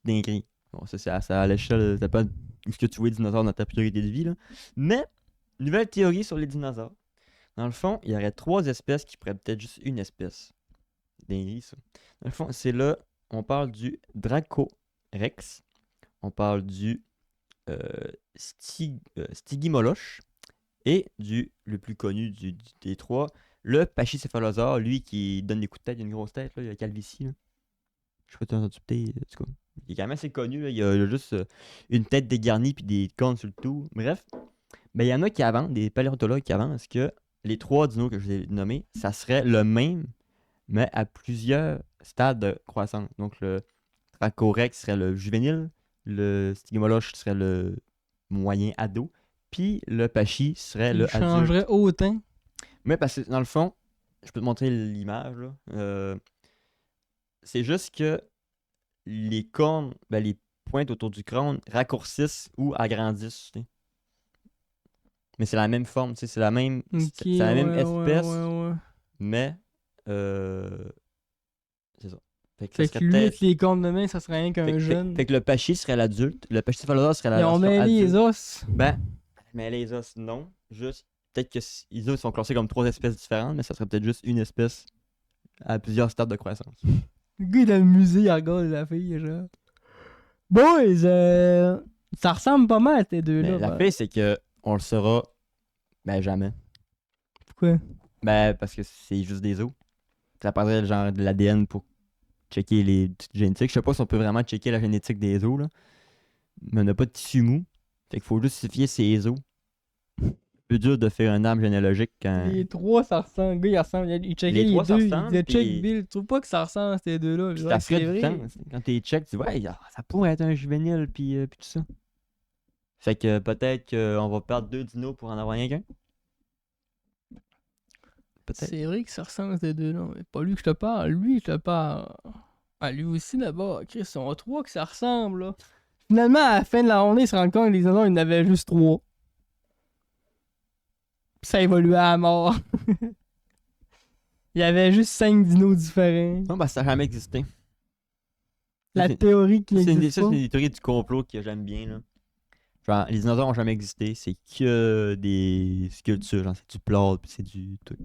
dinguerie. Bon, ça, c'est à l'échelle, ça pas où ce que tu vois les dinosaures dans ta priorité de vie, là. Mais, nouvelle théorie sur les dinosaures. Dans le fond, il y aurait 3 espèces qui pourraient peut-être juste une espèce. Dinguerie, ça. Dans le fond, c'est là, on parle du Dracorex, on parle du Stygimoloch et le plus connu des 3, le Pachycephalosaure, lui qui donne des coups de tête, il a une grosse tête, là, il a calvitie. Là. Je sais pas si t'as entendu peut-être, en tout cas. Il est quand même assez connu, là, il a juste une tête dégarnie puis des cornes sur le tout. Bref, ben, il y en a qui avancent, des paléontologues qui avancent que les 3 dinos que je vous ai nommés, ça serait le même, mais à plusieurs stades de croissance. Donc le Dracorex serait le juvénile, le Stygimoloch serait le moyen ado, puis le Pachy serait Il le adulte. changerait autant. Mais parce que dans le fond, je peux te montrer l'image là. C'est juste que les cornes, ben, les pointes autour du crâne raccourcissent ou agrandissent. Tu sais. Mais c'est la même forme, tu sais, c'est la même, c'est la même espèce, Ouais. mais c'est ça. Fait que, ça Fait serait que lui, peut-être- avec les cornes de main, ça serait rien qu'un fait, jeune. fait que le Pachy serait l'adulte, le Pachycephalosaure serait la Ils ont version mêlé les adulte. os. Ben, mais les os, non. Juste, peut-être que les autres sont classés comme 3 espèces différentes, mais ça serait peut-être juste une espèce à plusieurs stades de croissance. Le gars, il est dans le musée, il regarde la fille, genre. Boys, ça ressemble pas mal à tes deux-là. Mais la ben. fait, c'est que on le saura, ben jamais. Pourquoi? Ben, parce que c'est juste des os. Ça prendrait genre de l'ADN pour checker les génétiques. Je sais pas si on peut vraiment checker la génétique des os, là. Mais on n'a pas de tissu mou. Fait qu'il faut juste se fier ses os. Plus dur de faire un arbre généalogique quand. Les 3, ça ressemble. Le gars, il ressemble. Il checkait Les les, trois, ça deux. ressemble, Il disait, check puis- Bill. Tu trouves pas que ça ressemble à ces deux-là? Puis Ouais, ça c'est ferait du vrai. temps. Quand t'es check, tu vois, hey, ça pourrait être un juvénile, puis tout ça. Fait que peut-être qu'on va perdre 2 dinos pour en avoir rien qu'un. Peut-être. C'est vrai que ça ressemble à ces deux-là. Mais pas lui que je te parle. Lui, je te parle. Ah, lui aussi, d'abord. Chris, ils sont 3 que ça ressemble, là. Finalement, à la fin de la journée, ils se rendent compte que les autres, il y en avait juste 3. Puis ça évoluait à la mort. Il y avait juste 5 dinos différents. Non, bah ça n'a jamais existé. La c'est- théorie qui Ça, c'est n'existe pas. des théories du complot que j'aime bien, là. Genre, les dinosaures n'ont jamais existé, c'est que des sculptures, genre c'est du plâtre, puis c'est du truc.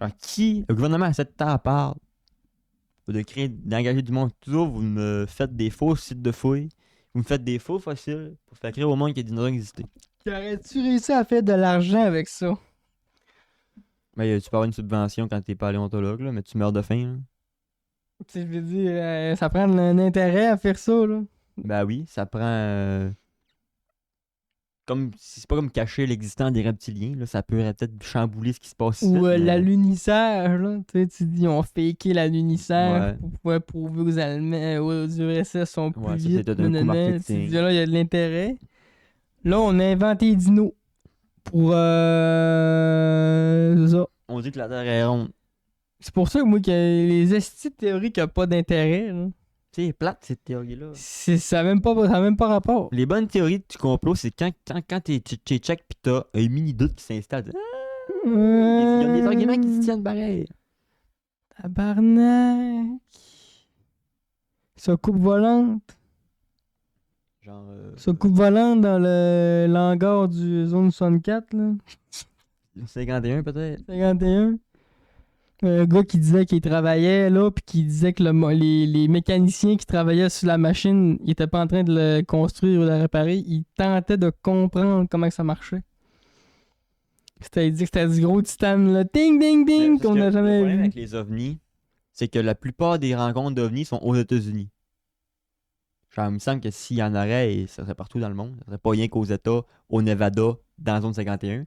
Genre, qui, le gouvernement a 7 ans à part d'engager du monde. Toujours, vous me faites des faux sites de fouilles. Vous me faites des faux fossiles pour faire croire au monde que les dinosaures existaient. Aurais-tu réussi à faire de l'argent avec ça? Ben, tu peux avoir une subvention quand t'es paléontologue, là, mais tu meurs de faim. Là. Tu sais, je veux dire, ça prend un intérêt à faire ça, là. Ben oui, ça prend. Comme c'est pas comme cacher l'existence des reptiliens, là, ça peut peut-être chambouler ce qui se passe ici. Ou mais- l'alunissage, là. Tu sais, tu dis, on faké l'alunissage Ouais. pour pouvoir prouver aux Allemands, aux URSS sont plus Ouais, ça, vite. c'est tout un coup nanana. marketing. Tu dis, là, il y a de l'intérêt. Là, on a inventé les dinos. Pour, c'est ça. On dit que la Terre est ronde. C'est pour ça que moi, que les estis de théorie qui n'ont pas d'intérêt, là, Tu sais, plate cette théorie-là. ça n'a même pas rapport. Les bonnes théories du complot, c'est quand t'es check pis t'as un mini doute qui s'installe. Il y a des arguments qui se tiennent pareil. Tabarnak. Soucoupe volante. Genre. Soucoupe volante dans l'hangar du Zone 64, là. 51 peut-être. 51. Un gars qui disait qu'il travaillait là, puis qui disait que les mécaniciens qui travaillaient sur la machine, ils étaient pas en train de le construire ou de le réparer, ils tentaient de comprendre comment que ça marchait. Il dit que c'était du gros titane, là, ding ding ding, Mais parce qu'on que n'a le jamais problème vu. avec les ovnis, c'est que la plupart des rencontres d'ovnis sont aux États-Unis. Genre, il me semble que s'il y en aurait, et ça serait partout dans le monde. Ça serait pas rien qu'aux États, au Nevada, dans la zone 51.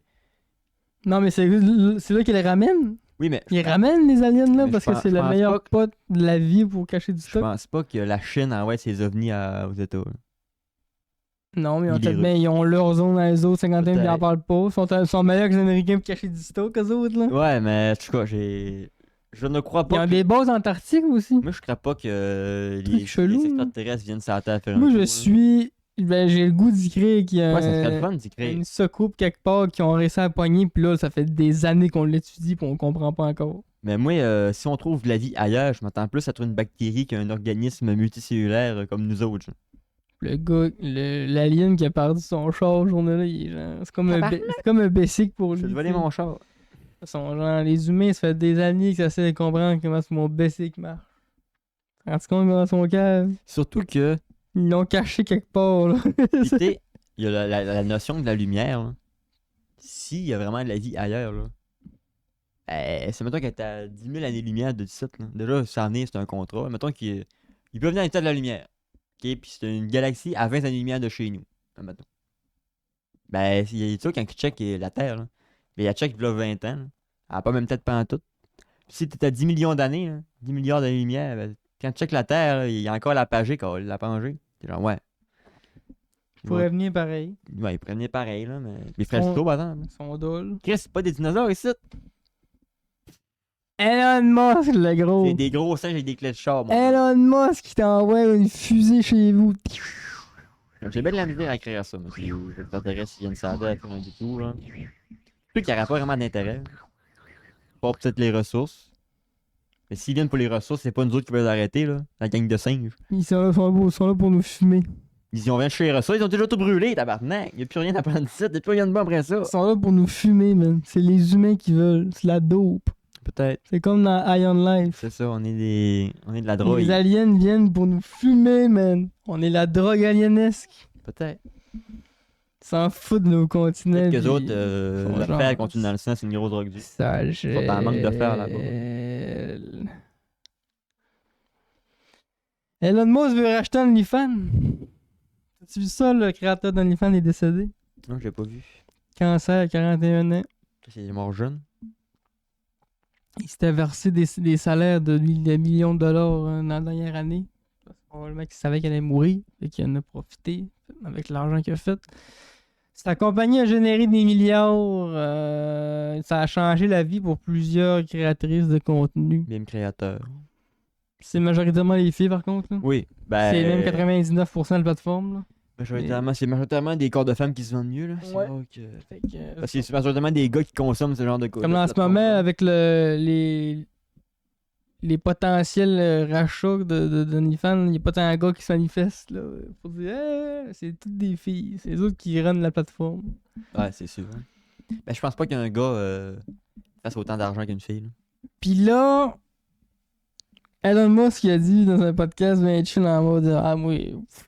Non, mais c'est là qu'ils les ramènent. Oui, mais Ils ramènent les aliens là Mais parce je que pense- c'est je le pense meilleur pas pot de la vie pour cacher du je stock. pense pas que la Chine envoie ses ovnis aux États. là. Non, mais Ni les ils ont leur zone dans les autres 51 ils en Peut-être. parlent pas. Ils sont meilleurs que les Américains pour cacher du stock, eux autres, là. Ouais, mais en tout cas, je ne crois Ils ont pas. des bases antarctiques aussi. Moi, je crois pas que Truc chelou, les hein. extraterrestres viennent sur la Terre faire un Moi, tour, je là. suis. Ben, j'ai le goût d'y créer qu'il y a Ouais, ça serait le fun d'y créer. une soucoupe quelque part qui ont réussi à pogner, puis là, ça fait des années qu'on l'étudie, puis on comprend pas encore. Mais moi, si on trouve de la vie ailleurs, je m'attends plus à trouver une bactérie qu'un organisme multicellulaire comme nous autres. genre. Le gars, l'alien qui a perdu son char ce journée-là, il est genre. C'est comme un basic pour lui. Je vais te voler tu sais. mon char. Les humains, ça fait des années qu'ils essaient de comprendre comment mon basic marche. En tout cas, dans son cave, Surtout que, ils l'ont caché quelque part, là. tu sais, il y a la notion de la lumière. Là. S'il y a vraiment de la vie ailleurs, là, c'est mettons qu'elle est à 10 000 années-lumière de 17. Là. Déjà, ça en est, c'est un contrat. Mettons qu'il peut venir à l'état de la lumière. OK? Puis c'est une galaxie à 20 années-lumière de chez nous. Mettons. Ben, il y a ça quand tu check la Terre. Là. Mais il y a check il y a 20 ans. Là. Elle n'a pas même tête pendant tout. Puis si tu à 10 millions d'années, là, 10 milliards d'années-lumière, ben, quand tu check la Terre, là, il y a encore la Pagée, la Pangée. T'es genre, ouais. Il pourrait venir pareil. Ouais, il pourrait venir pareil, là, mais. Les frères par exemple. Son dol. Chris, c'est pas des dinosaures ici. Elon Musk, le gros. C'est des gros singes avec des clés de char, mon. Elon Musk qui t'envoie une fusée chez vous. J'ai bien de la misère à écrire ça, mais si les extraterrestres ils viennent s'aider à faire un détour, là. Je sais qu'il n'y aura pas vraiment d'intérêt. Pas peut-être les ressources. Mais s'ils viennent pour les ressources, c'est pas nous autres qui vont les arrêter, là. La gang de singes. Ils sont là pour nous fumer. Ils ont rien chercher les ressources, ils ont déjà tout brûlé, tabarnak. Il n'y a plus rien à prendre ici, il n'y a plus rien de bon après ça. Ils sont là pour nous fumer, man. C'est les humains qui veulent. C'est la dope. Peut-être. C'est comme dans Iron Life. C'est ça, on est de la drogue. Les aliens viennent pour nous fumer, man. On est la drogue alienesque. Peut-être. Ils s'en foutent de nos continents. Peut-être qu'eux puis autres, ils font la genre- fer continue dans le sang, c'est une grosse drogue dure. Ça Ils sont en manque de fer là-bas. Elon Musk veut racheter OnlyFans. As-tu vu ça, le créateur d'OnlyFans est décédé? Non, j'ai pas vu. Cancer à 41 ans. C'est mort jeune. Il s'était versé des salaires de millions de dollars dans la dernière année. Probablement qu'il savait qu'il allait mourir et qu'il en a profité avec l'argent qu'il a fait. Sa compagnie a généré des milliards. Ça a changé la vie pour plusieurs créatrices de contenu. Même créateur. C'est majoritairement les filles, par contre. Là. Oui, ben. C'est même 99% de la plateforme. Là. C'est majoritairement des corps de femmes qui se vendent mieux, là. C'est Ouais. rare que. Fait que, Parce que c'est majoritairement des gars qui consomment ce genre de comme en ce moment, avec les potentiels rachats d'OnlyFans, il n'y a pas tant de gars qui se manifestent. Là, pour dire, hey, c'est toutes des filles. C'est les autres qui runnent la plateforme. Ouais, c'est sûr. Ben, je pense pas qu'un gars presque autant d'argent qu'une fille. Là. Pis là, Elon Musk il a dit dans un podcast ben chill en mode ah moi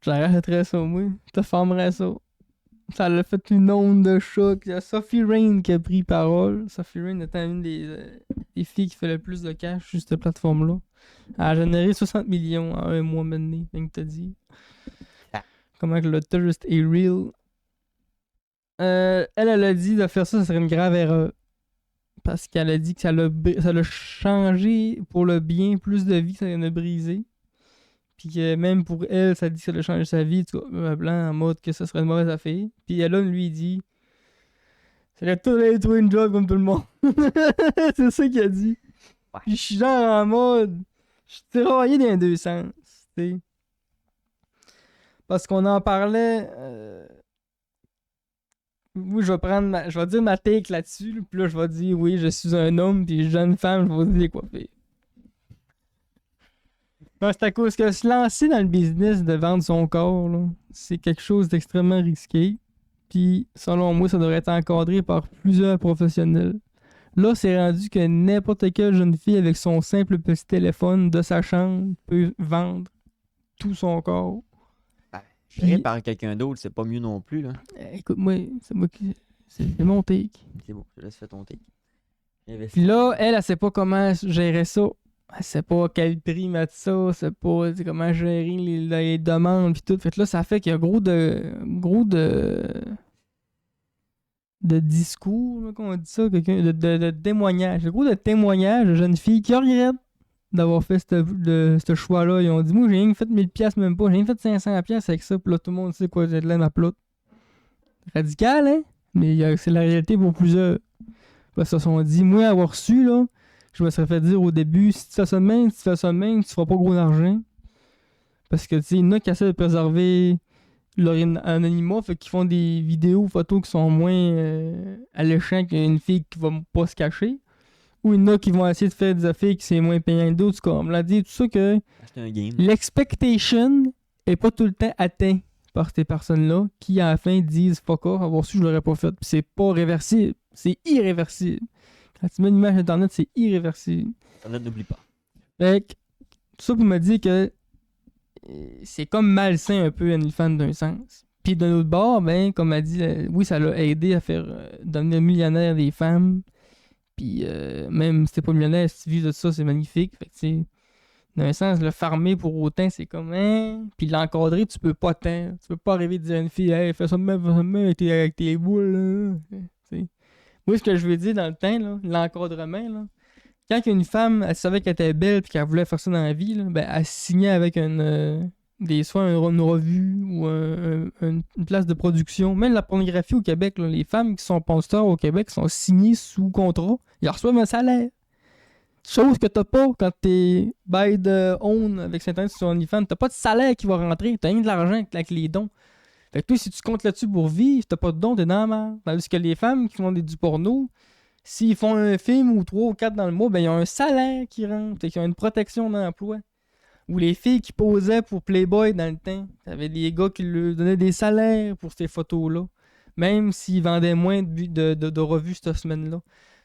j'arrêterais ça moi, te formerais ça. Ça l'a fait une onde de choc. Il y a Sophie Rain qui a pris parole. Sophie Rain étant une des filles qui fait le plus de cash sur cette plateforme-là. Elle a généré 60 millions en un mois maintenant, comme t'as dit. Ah. Comment que le tourist est real. Elle a dit de faire ça serait une grave erreur. Parce qu'elle a dit que ça l'a changé pour le bien, plus de vie que ça en a brisé. Puis que même pour elle, ça dit que ça l'a changé sa vie, tu vois, blanc en mode que ça serait une mauvaise affaire. Puis Elon lui dit ça l'a tout aller trouver une job comme tout le monde. C'est ça qu'il a dit. Ouais. Puis je suis genre en mode je suis tiraillé dans les deux sens, tu sais. Parce qu'on en parlait. Oui, je vais dire ma take là-dessus. Là, puis là, je vais dire oui, je suis un homme, puis jeune femme, je vais vous dire quoi faire. Non, c'est à cause que se lancer dans le business de vendre son corps, là, c'est quelque chose d'extrêmement risqué. Puis, selon moi, ça devrait être encadré par plusieurs professionnels. Là, c'est rendu que n'importe quelle jeune fille avec son simple petit téléphone de sa chambre peut vendre tout son corps. Géré par quelqu'un d'autre, c'est pas mieux non plus. Là. Écoute-moi, c'est moi qui. C'est mon take. C'est beau, je laisse faire ton take. Puis là, elle sait pas comment gérer ça. Elle sait pas quel prix mettre ça. Elle sait pas comment gérer les demandes puis tout. Fait que là, ça fait qu'il y a gros de discours, là, comment on dit ça, quelqu'un de témoignages. Gros de témoignages de jeunes filles qui regrettent d'avoir fait ce choix-là. Ils ont dit, moi, j'ai rien fait 1000$, même pas. J'ai rien fait 500$ avec ça. Puis là, tout le monde sait quoi, j'ai de la ma plotte. Radical, hein? Mais c'est la réalité pour plusieurs. Parce qu'ils se sont dit, moi, avoir su, là, je me serais fait dire au début, si tu fais ça de même, tu feras pas gros d'argent. Parce que, tu sais, il y en a qui essaient de préserver leur anonymat, fait qu'ils font des vidéos, photos qui sont moins alléchantes qu'une fille qui va pas se cacher. Ou il y en a qui vont essayer de faire des affaires qui c'est moins payant que d'autres. On me l'a dit, tout ça que C'est un game. l'expectation est pas tout le temps atteint par ces personnes-là qui, à la fin, disent fuck off, avoir su, je l'aurais pas fait. Puis c'est pas réversible, c'est irréversible. Quand tu mets une image Internet, c'est irréversible. Internet n'oublie pas. Fait que, tout ça pour me dire que c'est comme malsain un peu OnlyFans d'un sens. Puis d'un autre bord, ben, comme elle dit, oui, ça l'a aidé à faire devenir millionnaire des femmes. Puis même si t'es pas millionnaire, si tu vis de ça, c'est magnifique. Fait que, tu sais, d'un sens, le farmer pour autant, c'est comme, hein. Puis l'encadrer, tu peux pas tant. Tu peux pas arriver à dire à une fille, hey, fais ça de même avec tes boules, là. T'sais. Moi, ce que je veux dire dans le temps, là, l'encadrement, là, quand une femme, elle savait qu'elle était belle et qu'elle voulait faire ça dans la vie, là, ben, elle signait avec soit une revue ou une place de production. Même la pornographie au Québec, là, les femmes qui sont pornstars au Québec sont signées sous contrat. Ils reçoivent un salaire. Chose que t'as pas quand t'es by the own avec Saint-Anne sur OnlyFans. T'as pas de salaire qui va rentrer. T'as rien de l'argent avec les dons. Fait que toi, si tu comptes là-dessus pour vivre, t'as pas de dons, t'es dans la merde. Tandis que les femmes qui font du porno, s'ils font un film ou 3 ou 4 dans le mois, ben ils ont un salaire qui rentre. Ils ont une protection d'emploi. Ou les filles qui posaient pour Playboy dans le temps. T'avais des gars qui leur donnaient des salaires pour ces photos-là. Même s'ils vendaient moins de revues cette semaine-là.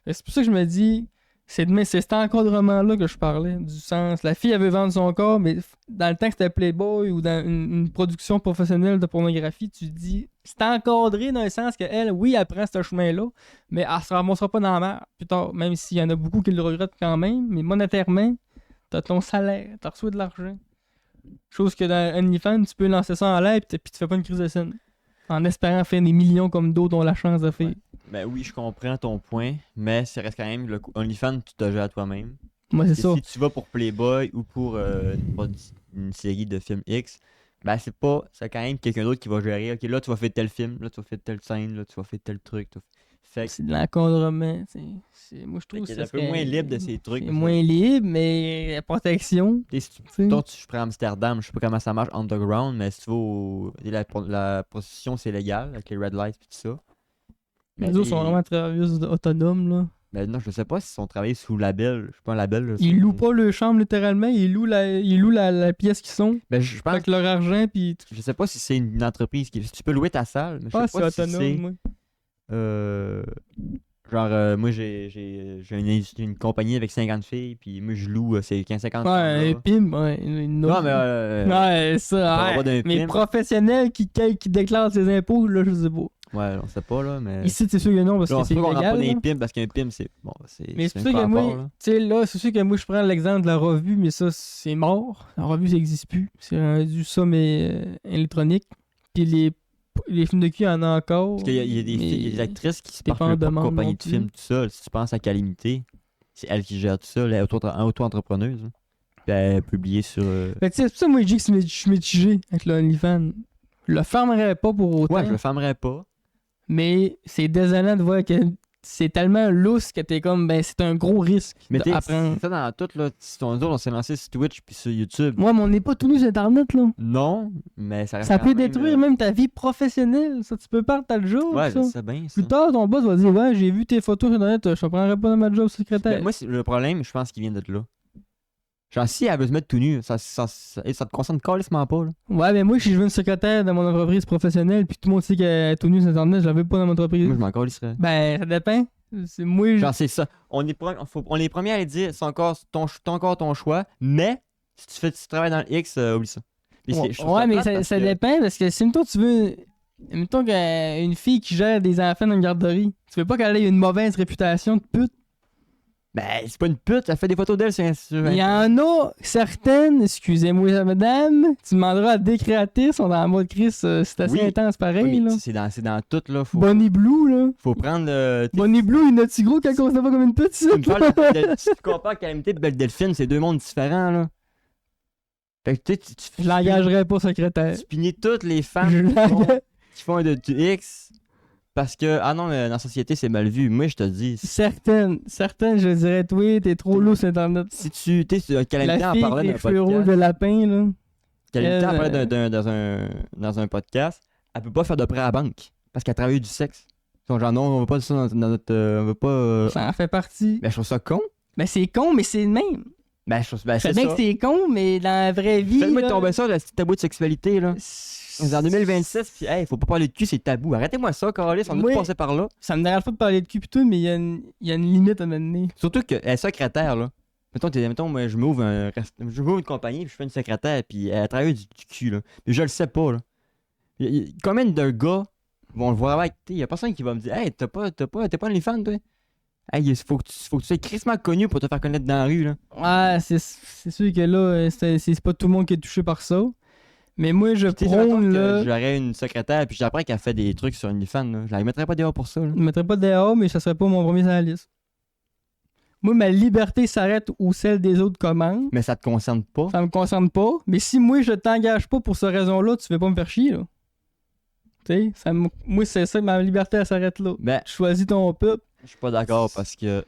C'est pour ça que je me dis, c'est cet encadrement-là que je parlais. Du sens, la fille, elle veut vendre son corps, mais dans le temps que c'était Playboy ou dans une production professionnelle de pornographie, tu te dis, c'est encadré dans le sens qu'elle, oui, elle prend ce chemin-là, mais elle se ramassera pas dans la mer plus tard. Même s'il y en a beaucoup qui le regrettent quand même, mais monétairement, t'as ton salaire, t'as reçu de l'argent. Chose que dans OnlyFans, tu peux lancer ça en l'air puis tu fais pas une crise de scène. En espérant faire des millions comme d'autres ont la chance de faire. Ouais. Ben oui, je comprends ton point, mais ça reste quand même le OnlyFans, tu te gères à toi-même. Moi, c'est ça. Si tu vas pour Playboy ou pour une série de films X, ben c'est quand même quelqu'un d'autre qui va gérer. Ok, là tu vas faire tel film, là tu vas faire telle scène, là tu vas faire tel truc. Fait que C'est de l'encadrement. Moi, je trouve que c'est ça un peu moins libre de ces trucs. C'est moins libre, mais la protection. Toi, je prends Amsterdam, je sais pas comment ça marche underground, mais si tu vas la prostitution, c'est légal avec les red lights et tout ça. Les autres sont vraiment travailleuses autonomes, là. Ben non, je sais pas s'ils sont travaillés sous label. Je sais pas un label. Ils louent pas leur chambre littéralement, ils louent la pièce qu'ils sont. Ben je pense. Avec leur argent, puis. Je sais pas si c'est une entreprise qui. Tu peux louer ta salle, mais je sais pas c'est si autonome, c'est. moi. Genre, moi, j'ai une compagnie avec 50 filles, puis moi, je loue ces 15-50 Ouais, femmes-là. pimp, ouais. Une Non, autre- mais Ouais, ça, parlera pas ouais. d'un Mais pimp. professionnel qui déclare ses impôts, là, je sais pas. Ouais, on sait pas, là, mais... Ici, c'est sûr que non, parce Là, que on c'est sait pas qu'on rentre pas illégal. dans les Là. pimps, parce qu'un pimp, c'est... Bon, Mais c'est c'est une sûr que fois à moi, part, tu là. sais, là, c'est sûr que moi, je prends l'exemple de la revue, mais ça, c'est mort. La revue, ça n'existe plus. C'est rendu ça, mais électronique. Puis les films de cul, il y en a encore. Parce qu'il y a des filles, il y a des mais actrices qui se t'es partent pas en leur propre demande compagnie non de plus. films, tout ça. Si tu penses à Calamité, c'est elle qui gère tout ça, elle est auto-entrepreneuse. Hein. Puis elle a publié sur... Fait que, tu sais, c'est pour ça, moi, je dis que je suis mitigé avec le OnlyFans. Je le fermerais pas pour autant. Ouais, je le fermerais pas. Mais c'est désolant de voir que c'est tellement lousse que t'es comme, ben, c'est un gros risque Mais t'sais, d'apprendre. c'est ça dans tout, là. Si on s'est lancé sur Twitch puis sur YouTube. Moi, mais on n'est pas tout nu sur Internet, là. Non, mais ça reste Ça quand peut même, détruire même ta vie professionnelle. Ça, tu peux perdre ta job. Ouais, ça. je sais bien, ça. Plus tard, ton boss va dire, ouais, j'ai vu tes photos sur Internet, je te prendrai pas dans ma job secrétaire. Ben, moi, le problème, je pense qu'il vient de là. Genre, si elle veut se mettre tout nu, ça te concerne carrément pas, là. Ouais, mais moi, si je veux une secrétaire dans mon entreprise professionnelle, puis tout le monde sait qu'elle est tout nu sur Internet, je la veux pas dans mon entreprise. Moi, je m'en calisserais. Ben, ça dépend. C'est moi, je... Genre, c'est ça. On est les premiers à aller dire, c'est encore encore ton choix, mais si tu travailles dans le X, oublie ça. Puis je trouve Ouais, mais plate ça, parce ça que- dépend parce que si toi tu veux. Mettons qu'une fille qui gère des enfants dans une garderie, tu veux pas qu'elle ait une mauvaise réputation de pute. Ben, c'est pas une pute, elle fait des photos d'elle sur Il y en a certaines, excusez-moi madame, tu demanderas à des créatrices, sont dans la mode Chris, c'est assez Oui. intense pareil. Oui, mais Là. c'est dans tout, là. Bonnie Blue, là. Faut prendre le. Bonnie Blue, il a-tu gros qu'elle considère pas comme une pute, ça? Tu me parles si tu compares Calamité et Belle Delphine, c'est deux mondes différents, là. Fait que tu sais, Je l'engagerais pas secrétaire. tu punis toutes les femmes Je l'engage. qui font du X parce que, ah non, dans la société, c'est mal vu. Moi, je te dis, Certaines, je dirais, oui, t'es trop lourd sur Internet. si tu. Tu sais, Calamité La en fille parlait avec dans les un cheveux rouges de podcast. lapin, là. Calamité en Elle, parlait dans un podcast. Elle peut pas faire de prêt à la banque parce qu'elle travaille du sexe. Ils sont genre, non, on veut pas ça dans notre. On veut pas. Ça en fait partie. Ben, je trouve ça con. Ben c'est con, mais c'est le même. Ben, Je sais c'est bien ça. que c'est con, mais dans la vraie vie. Faites-moi là, tomber ça, le petit tabou de sexualité, là. On est en 2026, puis hey, faut pas parler de cul, c'est tabou. Arrêtez-moi ça, Carlis, on a Oui. tous passé par là. Ça me dérange pas de parler de cul pis tout, mais il y a une limite à mener. Surtout qu'elle est secrétaire, là. Mettons moi, je m'ouvre une compagnie, puis je fais une secrétaire, puis elle travaille du cul, là. Mais je le sais pas, là. Combien de gars vont le voir avec, il y a personne qui va me dire, hey, t'es pas OnlyFans, toi? Hey, il faut que tu sois crissement connu pour te faire connaître dans la rue, là. Ouais, c'est sûr que là, c'est pas tout le monde qui est touché par ça. Mais moi, je Tu sais, mettons prône, que là. j'aurais une secrétaire, puis j'apprends qu'elle fait des trucs sur OnlyFans, là. Je la mettrais pas dehors pour ça, là. Je mettrais pas de dehors, mais ça serait pas mon premier sur la liste. Moi, ma liberté s'arrête où celle des autres commence. Mais ça te concerne pas. Ça me concerne pas. Mais si moi, je t'engage pas pour cette raison-là, tu vas pas me faire chier, là. Tu sais, moi, c'est ça, ma liberté, elle s'arrête là. Ben, Choisis ton peuple. je suis pas d'accord parce que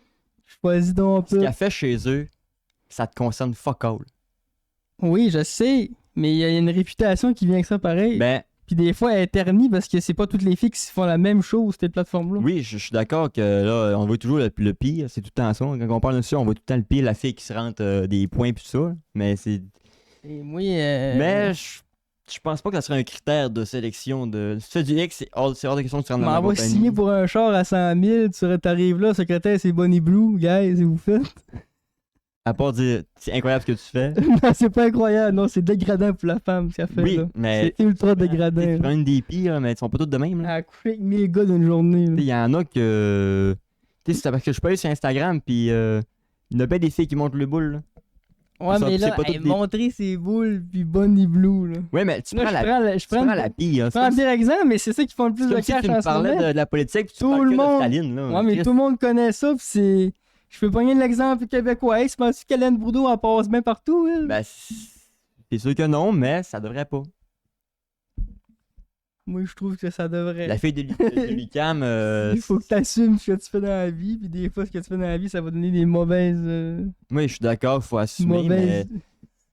Choisis ton ce qu'elle peuple. fait chez eux, ça te concerne fuck all. Oui, je sais. Mais il y a une réputation qui vient avec ça pareil. Ben, Puis des fois, elle est ternie parce que c'est pas toutes les filles qui font la même chose sur ces plateformes-là. oui, je suis d'accord que là, on voit toujours le pire, c'est tout le temps ça. Quand on parle de ça, on voit tout le temps le pire, la fille qui se rentre des points pis tout ça. Mais c'est. Et moi, Mais je pense pas que ça serait un critère de sélection de. Si tu fais du X, c'est hors de question que tu rentres dans la m'envoie compagnie. signer pour un char à 100 000, t'arrives là, secrétaire, c'est Bonnie Blue, guys, et vous faites. À part dire, c'est incroyable ce que tu fais. Non, c'est pas incroyable, non, c'est dégradant pour la femme, ce qu'elle fait. Oui, là. mais. C'est ultra Tu dégradant. prends une des pires, mais ils sont pas toutes de même. Elle Là. a couché avec 1000 gars d'une journée. là. Il y en a que. Tu sais, c'est parce que je peux aller sur Instagram, puis il y en a bien des filles qui montrent le boule. Là. Ouais, ça, mais c'est là, pas hey, toutes des- montrer ses boules, puis Bonnie Blue, là. Ouais, mais tu Là, prends la, je prends la pire. hein. je prends un pire exemple, mais c'est ça qui font le plus C'est de comme si cash tu en me ce parlais moment. de la politique, puis tu Tout parles le que de monde- Staline. Là. Ouais, mais Christ. tout le monde connaît ça, pis c'est. Je peux pogner l'exemple québécois. Hey, tu penses qu'Hélène Bourdeau en passe bien partout, elle? Ben, c'est sûr que non, mais ça devrait pas. Moi, je trouve que ça devrait. La fille de l'UQAM, Il faut que t'assumes ce que tu fais dans la vie, puis des fois, ce que tu fais dans la vie, ça va donner des mauvaises. moi, je suis d'accord, faut assumer, mauvaises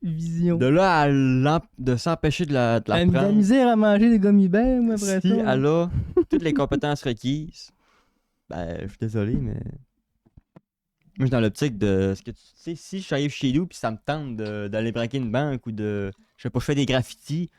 mais visions. de là à de s'empêcher de la Elle a de la prendre, misère à manger des gummy bears, moi, après si ça. elle a toutes les compétences requises, ben, je suis désolé, mais... Moi, je suis dans l'optique de... Ce que tu sais, si je arrive chez nous, puis ça me tente d'aller braquer une banque, ou de... Je sais pas, je fais des graffitis,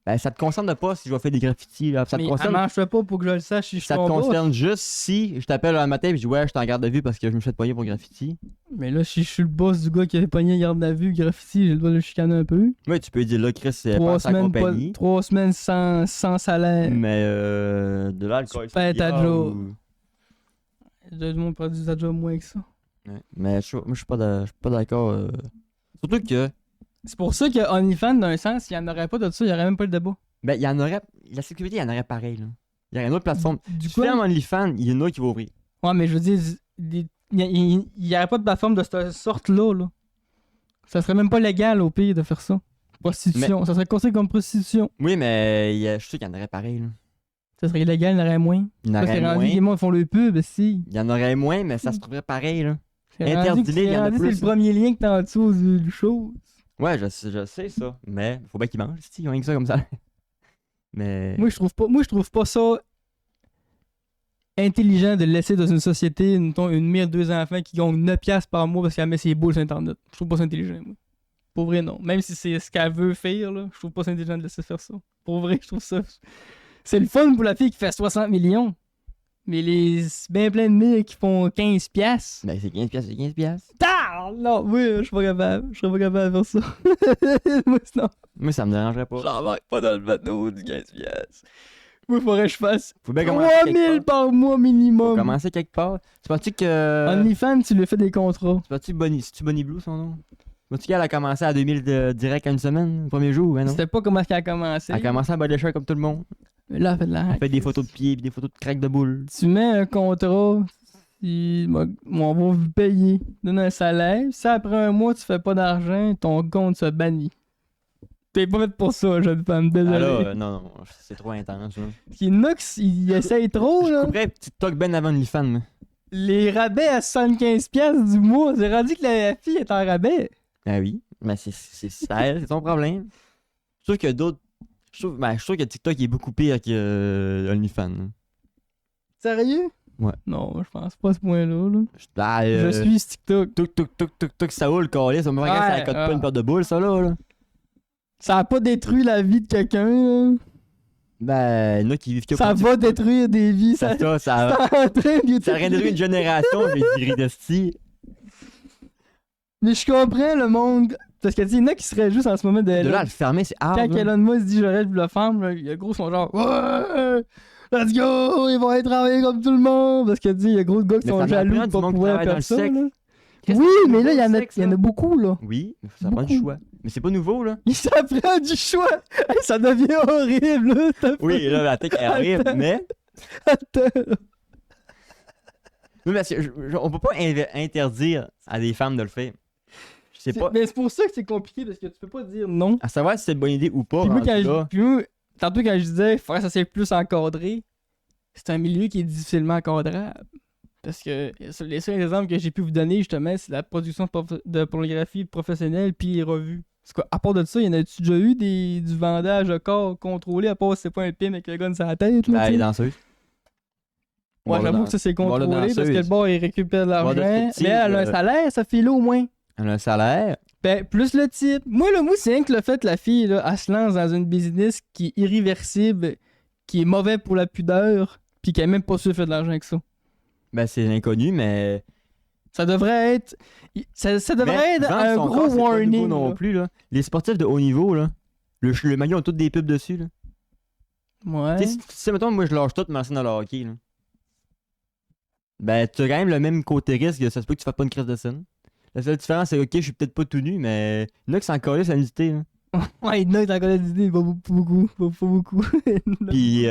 Ben, ça te concerne pas si je vais faire des graffitis, là. Ça te Mais concerne. mange-toi pas pour que je le sache si je suis Ça te en bas. concerne juste si je t'appelle un matin et je dis ouais, je suis en garde à vue parce que je me suis fait pogner pour graffiti. Mais là, si je suis le boss du gars qui avait pogné garde à vue, graffiti, j'ai le droit de le chicaner un peu. Ouais, tu peux dire là, Chris, c'est 3 pas sa semaines, compagnie. 3 semaines sans salaire. Mais de l'alcool. Tu pètes ta cigare job. ou- Tout le monde produit sa job moins que ça. Ouais. Mais moi, je suis pas d'accord. Surtout que, C'est pour ça que OnlyFans, d'un sens, il n'y en aurait pas de ça, il n'y aurait même pas le débat. ben, il y en aurait. La sécurité, il y en aurait pareil, là. Il y aurait une autre plateforme. Du Tu coup, fermes OnlyFans, il y en a une autre qui va ouvrir. ouais, mais je veux dire, il n'y aurait pas de plateforme de cette sorte-là. Là. Ça serait même pas légal au pays de faire ça. Prostitution. Ça serait considéré comme prostitution. Oui, mais je suis sûr qu'il y en aurait pareil, là. Ça serait illégal, il y en aurait moins. Il y en Parce que aurait rendu, les moins. gens font le pub, si. Il y en aurait moins, mais ça se trouverait pareil, là. C'est rendu Interdit, que- il y en a rendu, plus, c'est le premier lien que t'as en dessous du show. Ouais, je sais ça. Mais faut bien qu'ils mangent, si, ils ont rien que ça comme ça. Mais. Moi, je trouve pas ça intelligent de laisser dans une société une mère 2 enfants qui gagnent 9$ piastres par mois parce qu'elle met ses boules sur Internet. Je trouve pas ça intelligent, moi. Pour vrai, non. Même si c'est ce qu'elle veut faire, là, je trouve pas ça intelligent de laisser faire ça. Pour vrai, je trouve ça. C'est le fun pour la fille qui fait 60 millions. Mais les bien plein de mères qui font 15$. piastres. Ben, c'est 15$, c'est 15$. Ah! Non, oui, je suis pas capable. Je serais pas capable de faire ça. Moi, non. Moi, ça me dérangerait pas. J'embarque pas dans le bateau du 15$. Moi, faudrait que je fasse Faut bien commencer quelque 3000 part. par mois Faut minimum. commencer quelque part. Tu penses-tu que. OnlyFans, tu lui fais des contrats. Tu penses-tu Bonnie. C'est-tu Bonnie Blue son nom? Tu penses-tu qu'elle a commencé à 2000 direct en une semaine, le premier jour, hein, non? C'était pas comment est-ce qu'elle a commencé. Elle a commencé à body comme tout le monde. Mais là, elle fait de la Elle fait des photos de pieds pis des photos de craques de boules. Tu mets un contrat, on va vous payer, donne un salaire. Si après un mois tu fais pas d'argent, ton compte se bannit. T'es pas fait pour ça, jeune femme, désolé. Alors, non, c'est trop intense, là. Il y en a qui essayent trop, Je là. couperais TikTok ben avant OnlyFans, moi. Les rabais à 75$ du mois, c'est rendu que la fille est en rabais. Ah oui, mais c'est ça, c'est son problème. Je trouve que d'autres. Je trouve que TikTok est beaucoup pire que OnlyFans. Là. Sérieux? Ouais. Non, je pense pas à ce point-là. Là. Je Je suis sur TikTok. Tuk, ça roule, câlisse. Ça me regarde, ça Ouais, cote pas une paire de boules, ça, là. Ça a pas détruit la vie de quelqu'un, là. Ben, il y en a qui vivent que Ça pour va détruire des vies. Ça, ça. ça entraîne Ça aurait détruit une génération, j'ai dit d'esti. Mais je comprends le monde. Parce que tu sais, il y en a qui seraient juste en ce moment de. De là à le fermer, c'est hard. Quand là. Elon Musk dit j'arrête de le faire, là, il y a gros sont genre ouais, let's go, ils vont aller travailler comme tout le monde. Parce que tu sais, il y a gros de gars qui Mais sont ça jaloux m'apprend de du pas monde qui pouvoir travaille dans faire le ça. sexe. Là. Qu'est-ce Oui, que mais c'est là, il y en a, sexe, il y en a là? beaucoup, là. Oui, ça prend du Beaucoup. choix. Mais c'est pas nouveau, là. Ça prend du choix. Hey, ça devient horrible, là. Oui, là, la tech est horrible, Attends. mais. Attends, là. Oui, parce que on peut pas interdire à des femmes de le faire. Je sais pas. Mais c'est pour ça que c'est compliqué, parce que tu peux pas dire non. À savoir si c'est une bonne idée ou pas. Puis moi, rendu là. tantôt, quand je disais, il faudrait que ça soit plus encadré, c'est un milieu qui est difficilement encadrable. Parce que les seuls exemples que j'ai pu vous donner, justement, c'est la production de pornographie professionnelle puis les revues. Parce qu'à part de ça, il y en a-tu déjà eu du vendage de corps contrôlé, à part si c'est pas un pin avec le gun sur la tête? Là, Ben, tu les sais? danseuses. Ouais, j'avoue que ça c'est contrôlé parce que le bar il récupère de l'argent. Mais elle a un salaire, ça fait là au moins. Elle a un salaire. Ben, plus le type. Moi, c'est rien que le fait que la fille, là, elle se lance dans une business qui est irréversible, qui est mauvais pour la pudeur, puis qui a même pas su faire de l'argent avec ça. Ben, c'est l'inconnu, mais. Ça devrait être. Ça devrait être vendre un son gros corps, c'est pas warning. nouveau non là. plus, là. Les sportifs de haut niveau, là. Le maillot ont toutes des pubs dessus, là. Ouais. Tu sais, mettons, moi, je lâche tout, me lancer dans le hockey, là. Ben, tu as quand même le même côté risque, ça se peut que tu fasses pas une crise de scène. La seule différence, c'est ok, je suis peut-être pas tout nu, mais il y en a qui s'en collent à nudité, là. Ouais, il y en a qui t'en connaissent d'idées, pas beaucoup. Pas beaucoup. Puis,